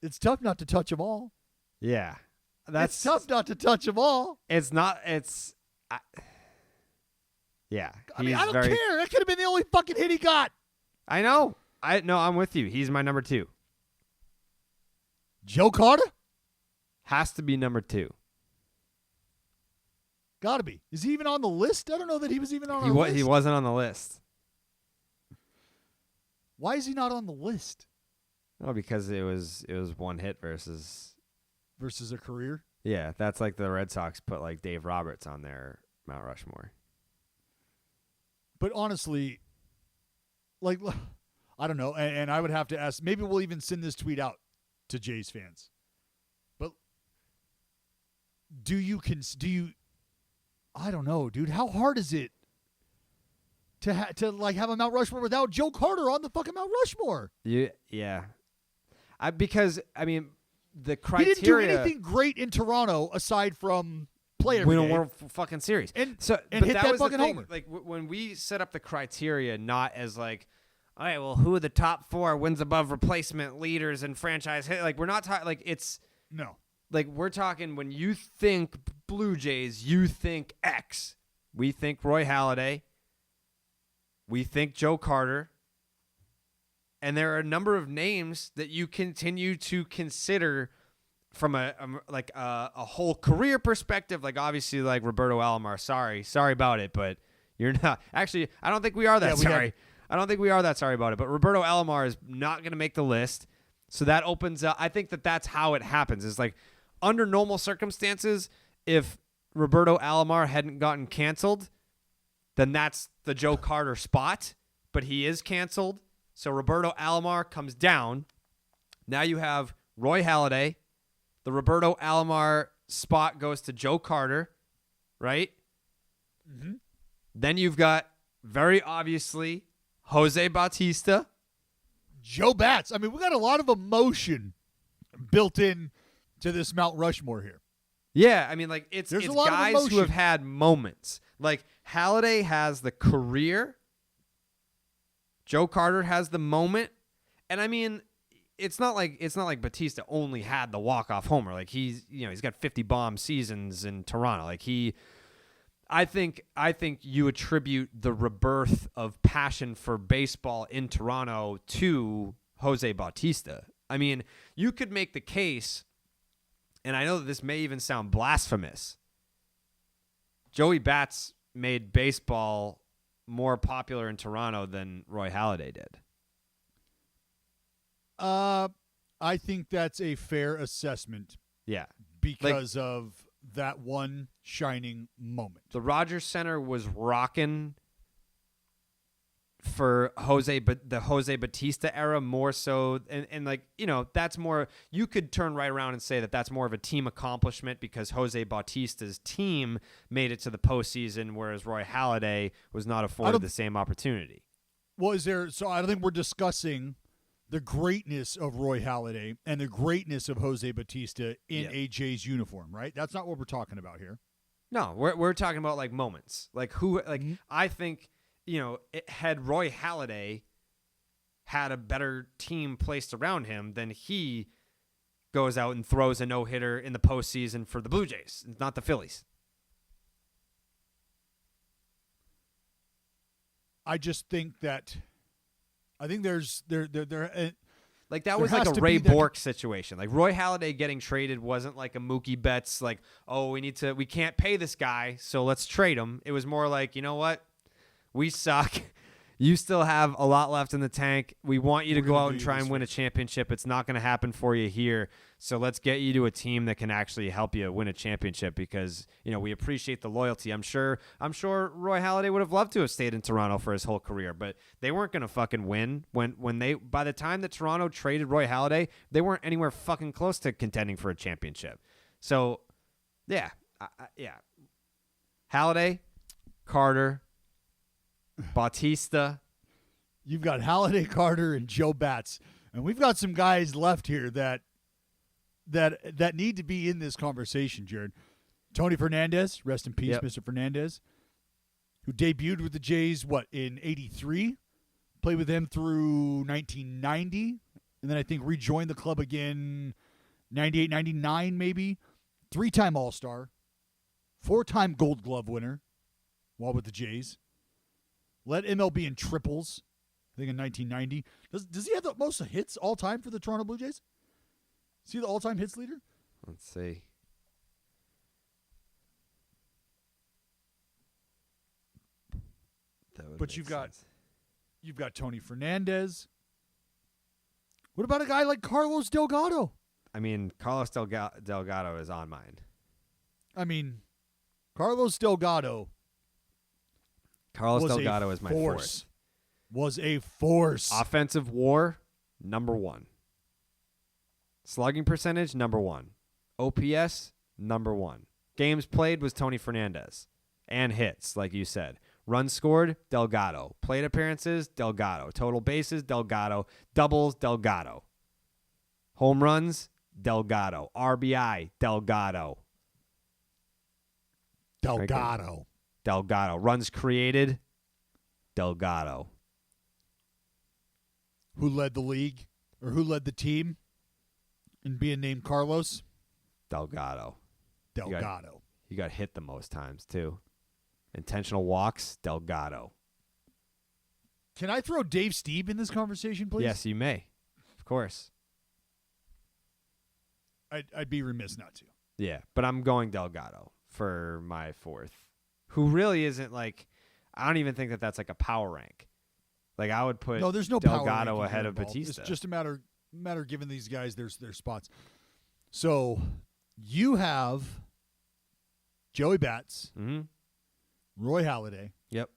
Speaker 2: it's tough not to touch them all.
Speaker 3: Yeah.
Speaker 2: It's tough not to touch them all.
Speaker 3: It's not, yeah.
Speaker 2: I mean, I don't care. That could have been the only fucking hit he got.
Speaker 3: I know. I'm with you. He's my number 2.
Speaker 2: Joe Carter?
Speaker 3: Has to be number 2.
Speaker 2: Gotta be. Is he even on the list? I don't know that he was even on our list.
Speaker 3: He wasn't on the list.
Speaker 2: Why is he not on the list?
Speaker 3: Oh, because it was 1 hit versus
Speaker 2: a career?
Speaker 3: Yeah, that's like the Red Sox put like Dave Roberts on their Mount Rushmore.
Speaker 2: But honestly, like, I don't know, and I would have to ask, maybe we'll even send this tweet out to Jays fans. But do you I don't know, dude. How hard is it to have a Mount Rushmore without Joe Carter on the fucking Mount Rushmore?
Speaker 3: Yeah. Because I mean, the criteria.
Speaker 2: He didn't do anything great in Toronto aside from play every day.
Speaker 3: Win a World fucking Series.
Speaker 2: And
Speaker 3: but
Speaker 2: hit that
Speaker 3: was the
Speaker 2: fucking
Speaker 3: thing.
Speaker 2: homer.
Speaker 3: Like when we set up the criteria, not as like, all right, well, who are the top 4 wins above replacement leaders and franchise hit? Like we're not talking like it's
Speaker 2: no.
Speaker 3: Like we're talking when you think Blue Jays, you think X. We think Roy Halladay. We think Joe Carter. And there are a number of names that you continue to consider from a whole career perspective. Like obviously like Roberto Alomar. Sorry about it, but you're not. Actually, I don't think we are that sorry. I don't think we are that sorry about it. But Roberto Alomar is not going to make the list. So that opens up. I think that's how it happens. It's like under normal circumstances, if Roberto Alomar hadn't gotten canceled, then that's the Joe Carter spot. But he is canceled. So Roberto Alomar comes down. Now you have Roy Halladay. The Roberto Alomar spot goes to Joe Carter, right?
Speaker 2: Mm-hmm.
Speaker 3: Then you've got, very obviously, Jose Bautista.
Speaker 2: Joe Bats. I mean, we got a lot of emotion built in to this Mount Rushmore here.
Speaker 3: Yeah, I mean, like it's
Speaker 2: a lot
Speaker 3: guys
Speaker 2: of
Speaker 3: who have had moments. Like Halladay has the career. Joe Carter has the moment. And I mean, it's not like Bautista only had the walk-off homer. Like he's got 50 bomb seasons in Toronto. Like I think you attribute the rebirth of passion for baseball in Toronto to Jose Bautista. I mean, you could make the case, and I know that this may even sound blasphemous, Joey Bats made baseball more popular in Toronto than Roy Halladay did.
Speaker 2: I think that's a fair assessment.
Speaker 3: Yeah.
Speaker 2: Because of that one shining moment.
Speaker 3: The Rogers Center was rocking for the Jose Bautista era more so, and like, that's more, you could turn right around and say that that's more of a team accomplishment because Jose Bautista's team made it to the postseason, whereas Roy Halladay was not afforded the same opportunity.
Speaker 2: Well, so I don't think we're discussing the greatness of Roy Halladay and the greatness of Jose Bautista in AJ's uniform, right? That's not what we're talking about here.
Speaker 3: No, we're talking about like moments. Like who, like I think, had Roy Halladay had a better team placed around him, then he goes out and throws a no-hitter in the postseason for the Blue Jays, not the Phillies.
Speaker 2: I just think that there's
Speaker 3: like that was like a Ray Bork situation. Like Roy Halladay getting traded wasn't like a Mookie Betts like, oh, we can't pay this guy, so let's trade him. It was more like, you know what? We suck. You still have a lot left in the tank. We want you to go out and try and win a championship. It's not going to happen for you here. So let's get you to a team that can actually help you win a championship because, we appreciate the loyalty. I'm sure Roy Halladay would have loved to have stayed in Toronto for his whole career, but they weren't going to fucking win by the time that Toronto traded Roy Halladay, they weren't anywhere fucking close to contending for a championship. So, yeah. Halladay, Carter, Bautista.
Speaker 2: You've got Halladay, Carter, and Joe Bats. And we've got some guys left here that need to be in this conversation, Jared. Tony Fernandez, rest in peace, Mr. Fernandez, who debuted with the Jays, in 83? Played with them through 1990, and then I think rejoined the club again 98, 99 maybe. 3-time All-Star, 4-time Gold Glove winner while with the Jays. Led MLB in triples, I think in 1990. Does he have the most hits all time for the Toronto Blue Jays? Is he the all-time hits leader?
Speaker 3: Let's see.
Speaker 2: But you've got Tony Fernandez. What about a guy like Carlos Delgado?
Speaker 3: I mean, Carlos Delgado is on mine.
Speaker 2: I mean, Carlos Delgado.
Speaker 3: Carlos Delgado is my fourth.
Speaker 2: Was a force.
Speaker 3: Offensive WAR, number 1. Slugging percentage, number 1. OPS, number 1. Games played was Tony Fernandez. And hits, like you said. Runs scored, Delgado. Plate appearances, Delgado. Total bases, Delgado. Doubles, Delgado. Home runs, Delgado. RBI, Delgado.
Speaker 2: Delgado.
Speaker 3: Delgado. Runs created, Delgado.
Speaker 2: Who led the league or who led the team in being named Carlos?
Speaker 3: Delgado.
Speaker 2: Delgado.
Speaker 3: He got hit the most times, too. Intentional walks, Delgado.
Speaker 2: Can I throw Dave Stieb in this conversation, please?
Speaker 3: Yes, you may. Of course.
Speaker 2: I'd be remiss not to.
Speaker 3: Yeah, but I'm going Delgado for my fourth. Who really isn't like, I don't even think that that's like a power rank. Like I would put
Speaker 2: there's no
Speaker 3: Delgado
Speaker 2: power
Speaker 3: ahead of
Speaker 2: involved.
Speaker 3: Batista.
Speaker 2: It's just a matter of giving these guys their spots. So you have Joey Bats, Roy Halladay.
Speaker 3: Yep.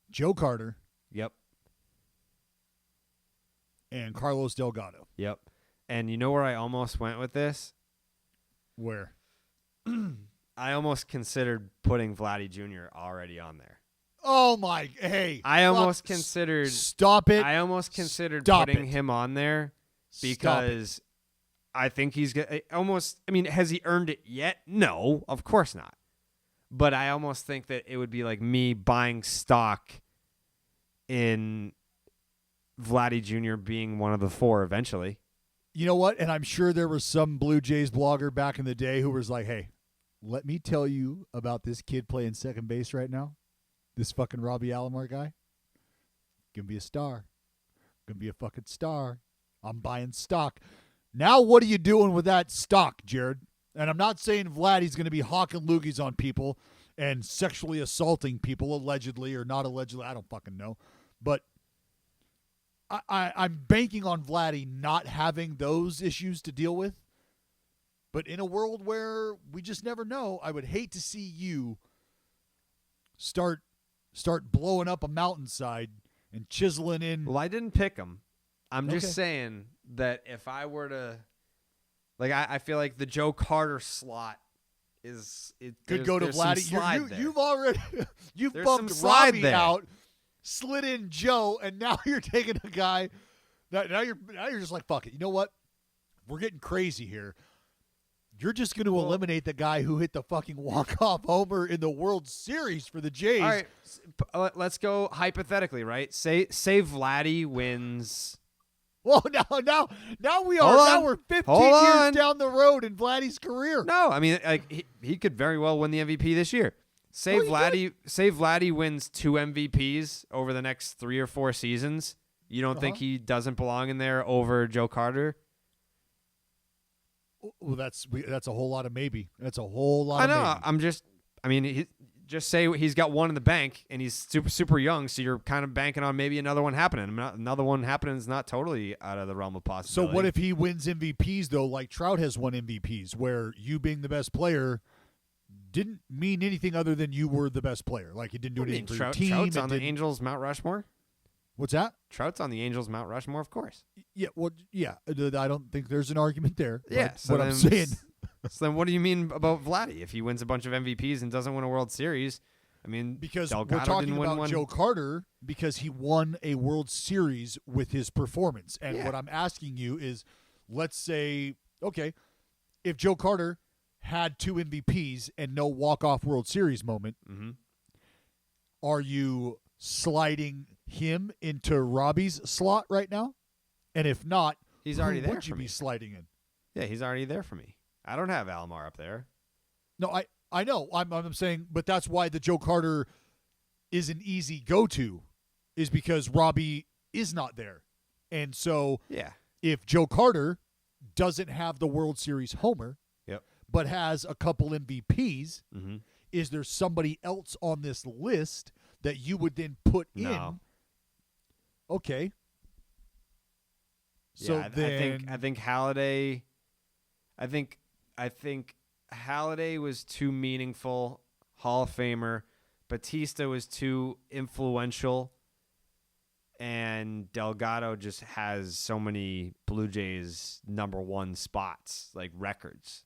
Speaker 2: Joe Carter.
Speaker 3: Yep.
Speaker 2: And Carlos Delgado.
Speaker 3: Yep. And you know where I almost went with this?
Speaker 2: Where?
Speaker 3: I almost considered putting Vladdy Jr. already on there.
Speaker 2: Oh my! Hey,
Speaker 3: I almost considered.
Speaker 2: Stop it!
Speaker 3: I almost considered
Speaker 2: Stop
Speaker 3: putting
Speaker 2: it.
Speaker 3: him on there because I think he's almost. I mean, has he earned it yet? No, of course not. But I almost think that it would be like me buying stock in Vladdy Jr. being one of the four eventually.
Speaker 2: You know what? And I'm sure there was some Blue Jays blogger back in the day who was like, "Hey, let me tell you about this kid playing second base right now. This fucking Robbie Alomar guy. Gonna be a star. Gonna be a fucking star. I'm buying stock." Now what are you doing with that stock, Jared? And I'm not saying Vladdy's going to be hawking loogies on people and sexually assaulting people, allegedly or not allegedly. I don't fucking know. But I'm banking on Vladdy not having those issues to deal with. But in a world where we just never know, I would hate to see you start blowing up a mountainside and chiseling in.
Speaker 3: Well, I didn't pick him. I'm just saying that if I were to, like, I feel like the Joe Carter slot
Speaker 2: could go to Vladdy. You've already
Speaker 3: There's
Speaker 2: bumped Robbie out, slid in Joe, and now you're taking a guy. Now you're just like, fuck it. You know what? We're getting crazy here. You're just going to eliminate the guy who hit the fucking walk-off homer in the World Series for the Jays.
Speaker 3: All right, let's go hypothetically, right? Say Vladdy wins.
Speaker 2: Well, now we're 15 years down the road in Vladdy's career.
Speaker 3: No, I mean, like he could very well win the MVP this year. Say Vladdy wins 2 MVPs over the next 3 or 4 seasons. You don't think he doesn't belong in there over Joe Carter?
Speaker 2: Well, that's a whole lot of maybe. That's a whole lot.
Speaker 3: I know. Just say he's got one in the bank and he's super, super young, so you're kind of banking on maybe another one happening. Another one happening is not totally out of the realm of possibility.
Speaker 2: So what if he wins MVPs, though, like Trout has won MVPs, where you being the best player didn't mean anything other than you were the best player? Like, it didn't do anything for your team.
Speaker 3: Trout's on the Angels' Mount Rushmore?
Speaker 2: What's that?
Speaker 3: Trout's on the Angels' Mount Rushmore, of course.
Speaker 2: Yeah, well, yeah. I don't think there's an argument there.
Speaker 3: Yeah,
Speaker 2: so what I'm saying.
Speaker 3: So then what do you mean about Vladdy? If he wins a bunch of MVPs and doesn't win a World Series, I mean,
Speaker 2: because
Speaker 3: Delgado
Speaker 2: we're talking
Speaker 3: didn't win
Speaker 2: about
Speaker 3: one.
Speaker 2: Joe Carter because he won a World Series with his performance. And
Speaker 3: Yeah.
Speaker 2: what I'm asking you is, let's say, okay, if Joe Carter had 2 MVPs and no walk-off World Series moment, are you sliding him into Robbie's slot right now? And if not,
Speaker 3: He's already
Speaker 2: who
Speaker 3: there
Speaker 2: would you
Speaker 3: for
Speaker 2: be
Speaker 3: me.
Speaker 2: sliding in?
Speaker 3: Yeah, he's already there for me. I don't have Alomar up there.
Speaker 2: No, I know. I'm saying, but that's why the Joe Carter is an easy go-to, is because Robbie is not there. And so
Speaker 3: Yeah.
Speaker 2: if Joe Carter doesn't have the World Series homer,
Speaker 3: Yep.
Speaker 2: but has a couple MVPs,
Speaker 3: Mm-hmm.
Speaker 2: is there somebody else on this list that you would then put
Speaker 3: No.
Speaker 2: in? Okay. So
Speaker 3: Yeah,
Speaker 2: then
Speaker 3: I think Halladay. I think Halladay was too meaningful, Hall of Famer. Batista was too influential, and Delgado just has so many Blue Jays #1 spots, like records.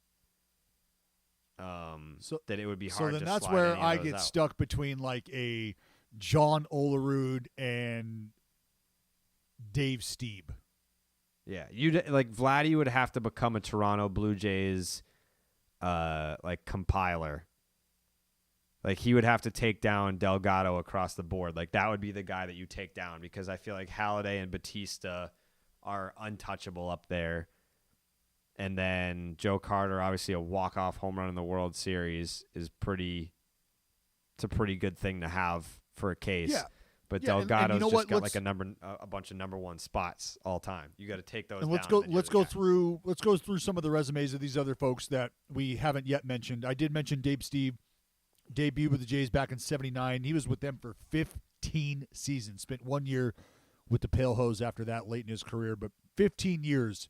Speaker 3: That it would be hard.
Speaker 2: So then
Speaker 3: to
Speaker 2: that's
Speaker 3: slide
Speaker 2: where
Speaker 3: any of
Speaker 2: I
Speaker 3: those
Speaker 2: get
Speaker 3: out.
Speaker 2: stuck between like a John Olerud and Dave Stieb.
Speaker 3: Yeah, Vladdy would have to become a Toronto Blue Jays compiler. Like he would have to take down Delgado across the board. Like that would be the guy that you take down because I feel like Halladay and Batista are untouchable up there. And then Joe Carter, obviously a walk-off home run in the World Series is it's a pretty good thing to have for a case.
Speaker 2: Yeah.
Speaker 3: But
Speaker 2: Yeah,
Speaker 3: Delgado's
Speaker 2: and
Speaker 3: just got like a bunch of number one spots all time. You got to take those.
Speaker 2: And
Speaker 3: down
Speaker 2: let's go through some of the resumes of these other folks that we haven't yet mentioned. I did mention Dave Steve, debuted with the Jays back in '79. He was with them for 15 seasons. Spent 1 year with the Pale Hose after that, late in his career, but 15 years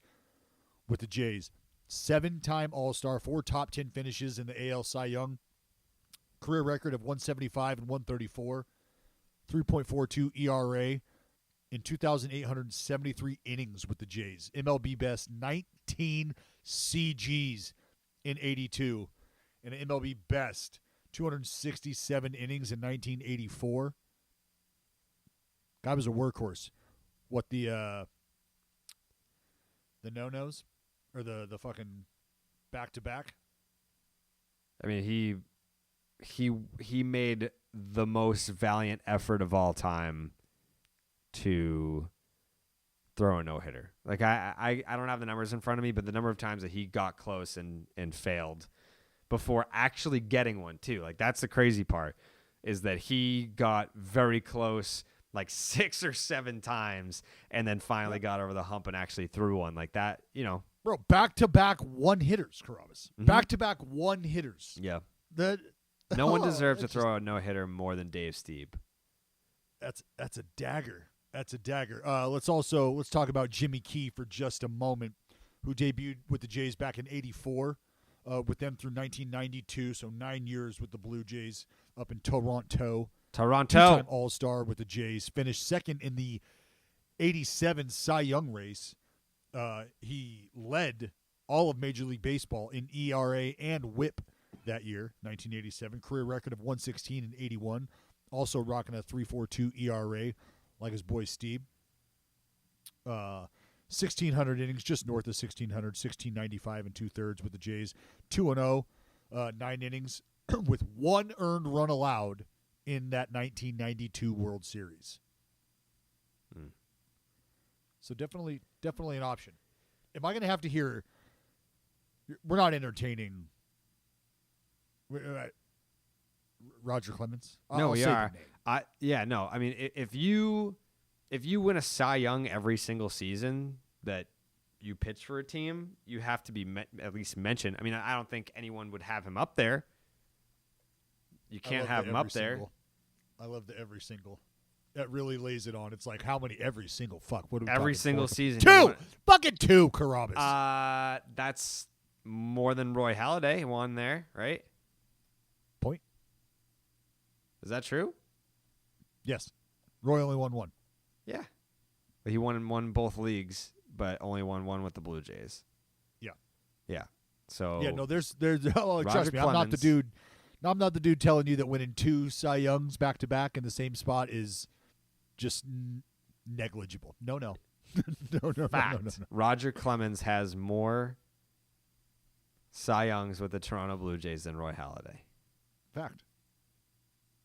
Speaker 2: with the Jays. 7-time All-Star, 4 top 10 finishes in the AL Cy Young. Career record of 175 and 134, 3.42 ERA in 2,873 innings with the Jays. MLB best 19 CGs in 82, and an MLB best 267 innings in 1984. Guy was a workhorse. What the no-nos or the fucking back-to-back?
Speaker 3: I mean, he made the most valiant effort of all time to throw a no-hitter. Like I don't have the numbers in front of me, but the number of times that he got close and failed before actually getting one too. Like that's the crazy part is that he got very close like 6 or 7 times and then finally got over the hump and actually threw one like that,
Speaker 2: Bro, back-to-back one-hitters, Carrabis.
Speaker 3: Mm-hmm.
Speaker 2: Back-to-back one-hitters.
Speaker 3: Yeah.
Speaker 2: No
Speaker 3: one deserves to throw a no-hitter more than Dave Stieb.
Speaker 2: That's a dagger. That's a dagger. Let's talk about Jimmy Key for just a moment, who debuted with the Jays back in '84, with them through 1992, so 9 years with the Blue Jays up in Toronto. Two-time All-Star with the Jays. Finished second in the '87 Cy Young race. He led all of Major League Baseball in ERA and WHIP that year, 1987. Career record of 116 and 81. Also rocking a 3.42 ERA, like his boy Steve. 1,600 innings, just north of 1,600, 1,695 and 2/3 with the Jays. 2-0, 9 innings with 1 earned run allowed in that 1992 World Series. So definitely an option. Am I going to have to hear? We're not entertaining Roger Clemens.
Speaker 3: No, we are. I mean, if you win a Cy Young every single season that you pitch for a team, you have to be at least mentioned. I mean, I don't think anyone would have him up there. You can't have him up there.
Speaker 2: I love the every single. That really lays it on. It's like how many every single fuck? What are we
Speaker 3: every
Speaker 2: talking
Speaker 3: single
Speaker 2: for?
Speaker 3: season?
Speaker 2: 2, fucking 2, Carrabis.
Speaker 3: That's more than Roy Halladay won there, right?
Speaker 2: Point.
Speaker 3: Is that true?
Speaker 2: Yes. Roy only won 1.
Speaker 3: Yeah. But he won both leagues, but only won 1 with the Blue Jays.
Speaker 2: Yeah.
Speaker 3: Yeah. So
Speaker 2: yeah, no, there's oh, trust me,
Speaker 3: Clemens,
Speaker 2: I'm not the dude. No, I'm not the dude telling you that winning 2 Cy Youngs back to back in the same spot is just negligible. No. no.
Speaker 3: Fact. Roger Clemens has more Cy Youngs with the Toronto Blue Jays than Roy Halladay.
Speaker 2: Fact.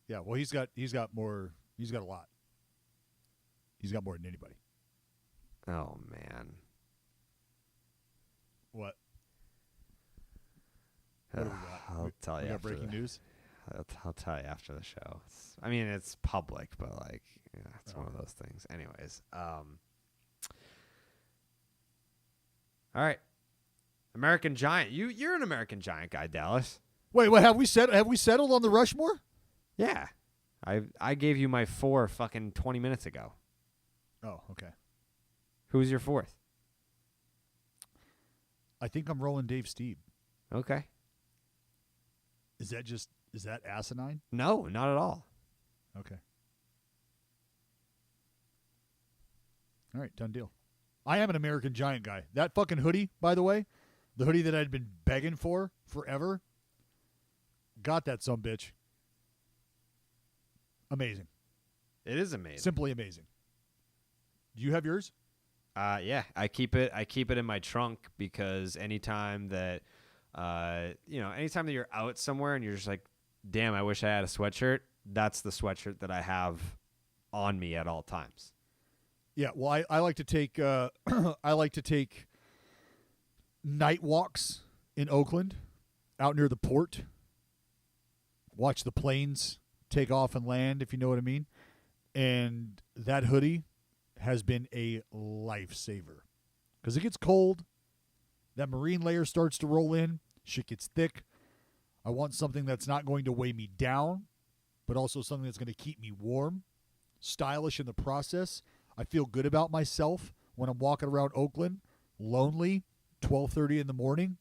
Speaker 2: Yeah, well, he's got more. He's got a lot. He's got more than anybody.
Speaker 3: Oh man.
Speaker 2: What do we got?
Speaker 3: I'll tell you.
Speaker 2: We got
Speaker 3: after
Speaker 2: breaking news.
Speaker 3: I'll tell you after the show. It's public, but like, it's one of those things. Anyways, all right. American Giant. You're an American Giant guy, Dallas.
Speaker 2: Wait, have we settled on the Rushmore?
Speaker 3: Yeah. I gave you my 4 fucking 20 minutes ago.
Speaker 2: Oh, okay.
Speaker 3: Who's your 4th?
Speaker 2: I think I'm rolling Dave Stieb.
Speaker 3: Okay.
Speaker 2: Is that asinine?
Speaker 3: No, not at all.
Speaker 2: Okay. All right, done deal. I am an American Giant guy. That fucking hoodie, by the way, the hoodie that I'd been begging for forever, got that sumbitch. Amazing.
Speaker 3: It is amazing.
Speaker 2: Simply amazing. Do you have yours?
Speaker 3: Yeah, I keep it in my trunk because anytime that Anytime that you're out somewhere and you're just like, damn, I wish I had a sweatshirt. That's the sweatshirt that I have on me at all times.
Speaker 2: Yeah, well, I like to take night walks in Oakland, out near the port. Watch the planes take off and land, if you know what I mean. And that hoodie has been a lifesaver because it gets cold. That marine layer starts to roll in. Shit gets thick. I want something that's not going to weigh me down, but also something that's going to keep me warm, stylish in the process. I feel good about myself when I'm walking around Oakland, lonely, 12:30 in the morning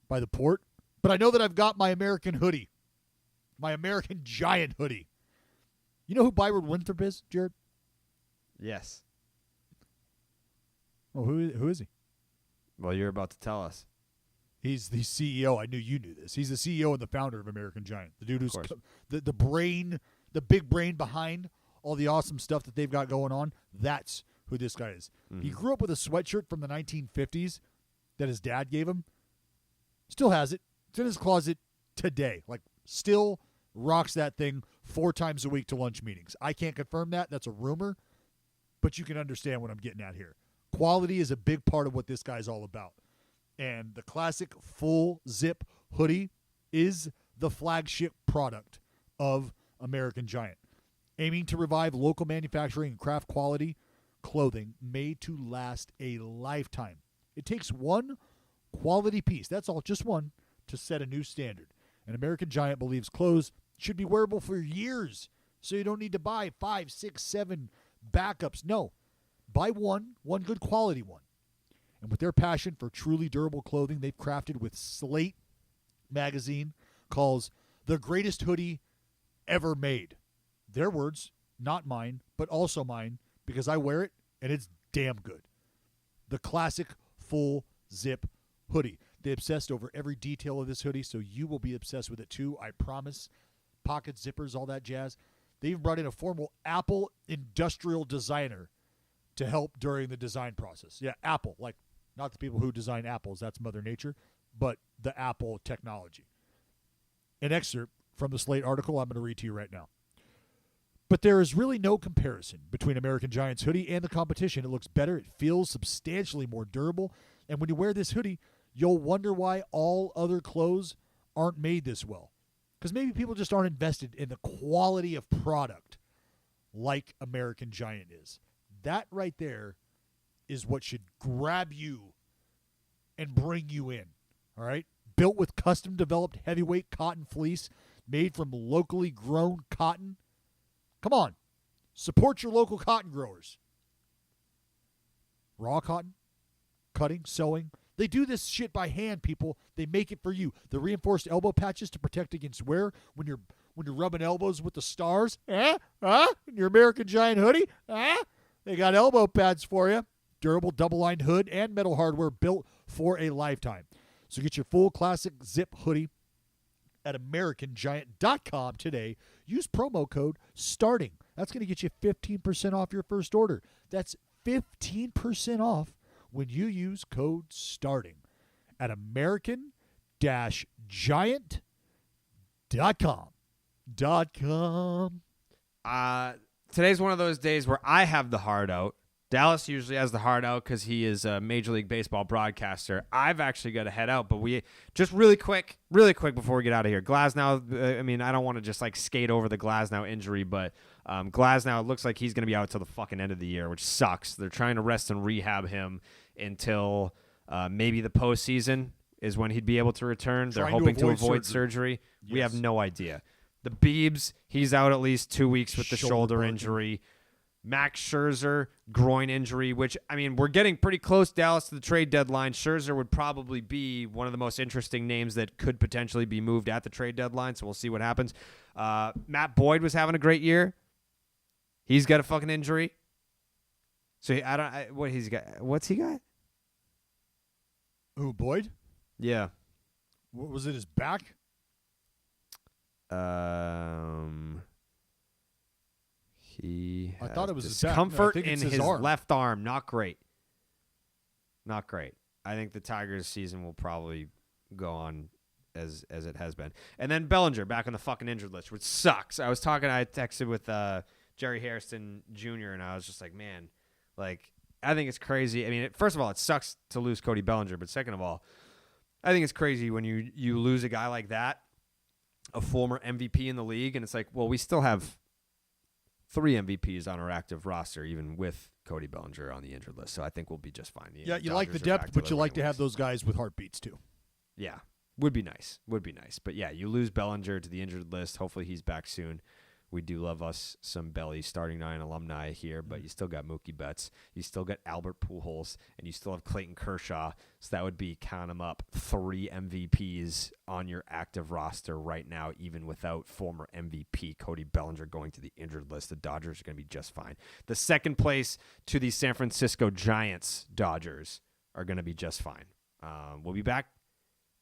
Speaker 2: by the port. But I know that I've got my American hoodie, my American Giant hoodie. You know who Byron Winthrop is, Jared?
Speaker 3: Yes.
Speaker 2: Well, who is he?
Speaker 3: Well, you're about to tell us.
Speaker 2: He's the CEO. I knew you knew this. He's the CEO and the founder of American Giant. The dude who's the brain, the big brain behind all the awesome stuff that they've got going on. That's who this guy is. Mm-hmm. He grew up with a sweatshirt from the 1950s that his dad gave him. Still has it. It's in his closet today. Like, still rocks that thing 4 times a week to lunch meetings. I can't confirm that. That's a rumor. But you can understand what I'm getting at here. Quality is a big part of what this guy's all about. And the classic full zip hoodie is the flagship product of American Giant, aiming to revive local manufacturing and craft quality clothing made to last a lifetime. It takes one quality piece, that's all, just one, to set a new standard. And American Giant believes clothes should be wearable for years, so you don't need to buy 5, 6, 7 backups. No, buy one good quality one. And with their passion for truly durable clothing, they've crafted what Slate magazine calls the greatest hoodie ever made. Their words, not mine, but also mine, because I wear it, and it's damn good. The classic full zip hoodie. They obsessed over every detail of this hoodie, so you will be obsessed with it too, I promise. Pocket zippers, all that jazz. They even brought in a formal Apple industrial designer to help during the design process. Yeah, Apple, like not the people who design apples, that's Mother Nature, but the Apple technology. An excerpt from the Slate article I'm going to read to you right now. But there is really no comparison between American Giant's hoodie and the competition. It looks better. It feels substantially more durable. And when you wear this hoodie, you'll wonder why all other clothes aren't made this well. Because maybe people just aren't invested in the quality of product like American Giant is. That right there is what should grab you and bring you in. All right? Built with custom-developed heavyweight cotton fleece made from locally grown cotton. Come on. Support your local cotton growers. Raw cotton, cutting, sewing. They do this shit by hand, people. They make it for you. The reinforced elbow patches to protect against wear when you're rubbing elbows with the stars. In your American Giant hoodie. They got elbow pads for you. Durable double-lined hood and metal hardware built for a lifetime. So get your full classic zip hoodie at AmericanGiant.com today. Use promo code STARTING. That's going to get you 15% off your first order. That's 15% off when you use code STARTING at American-Giant.com.
Speaker 3: Today's one of those days where I have the heart out. Dallas usually has the heart out because he is a Major League Baseball broadcaster. I've actually got to head out, but we just really quick before we get out of here. Glasnow, I don't want to just like skate over the Glasnow injury, but Glasnow, it looks like he's going to be out till the fucking end of the year, which sucks. They're trying to rest and rehab him until maybe the postseason is when he'd be able to return. They're hoping to avoid surgery. Yes. We have no idea. The Biebs, he's out at least 2 weeks with the shoulder injury. Max Scherzer, groin injury, which, we're getting pretty close, Dallas, to the trade deadline. Scherzer would probably be one of the most interesting names that could potentially be moved at the trade deadline, so we'll see what happens. Matt Boyd was having a great year. He's got a fucking injury. So what's he got?
Speaker 2: Who, Boyd?
Speaker 3: Yeah.
Speaker 2: What was it, his back?
Speaker 3: He
Speaker 2: I thought it was
Speaker 3: discomfort
Speaker 2: in
Speaker 3: his
Speaker 2: arm.
Speaker 3: left arm. Not great. I think the Tigers' season will probably go on as it has been. And then Bellinger back on the fucking injured list, which sucks. I texted with Jerry Hairston Jr. and I was just like, man, like I think it's crazy. I mean, first of all, it sucks to lose Cody Bellinger, but second of all, I think it's crazy when you lose a guy like that, a former MVP in the league, and it's like, well, we still have 3 MVPs on our active roster, even with Cody Bellinger on the injured list. So I think we'll be just fine.
Speaker 2: Yeah, you like the depth, but you like to have those guys with heartbeats too.
Speaker 3: Yeah, would be nice. But yeah, you lose Bellinger to the injured list. Hopefully he's back soon. We do love us some Belly starting 9 alumni here, but you still got Mookie Betts. You still got Albert Pujols, and you still have Clayton Kershaw. So that would be, count them up, 3 MVPs on your active roster right now, even without former MVP Cody Bellinger going to the injured list. The Dodgers are going to be just fine. The second place to the San Francisco Giants Dodgers are going to be just fine. We'll be back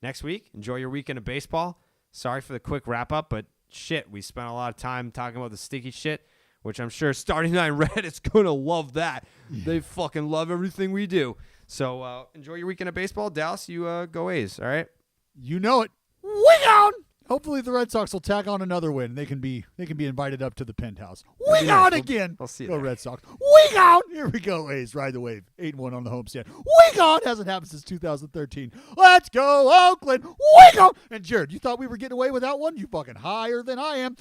Speaker 3: next week. Enjoy your weekend of baseball. Sorry for the quick wrap-up, but shit, we spent a lot of time talking about the sticky shit, which I'm sure Starting 9 Reddit's going to love that. They fucking love everything we do. So enjoy your weekend of baseball. Dallas, you go A's, all right?
Speaker 2: You know it. Wing on! Hopefully the Red Sox will tack on another win. They can be invited up to the penthouse. Wing on again.
Speaker 3: I'll see you
Speaker 2: Go
Speaker 3: there.
Speaker 2: Red Sox. Wing on! Here we go, A's. Ride the wave. 8-1 on the homestand. Wing on! Hasn't happened since 2013. Let's go, Oakland. Wing on! And Jared, you thought we were getting away without one? You fucking higher than I am.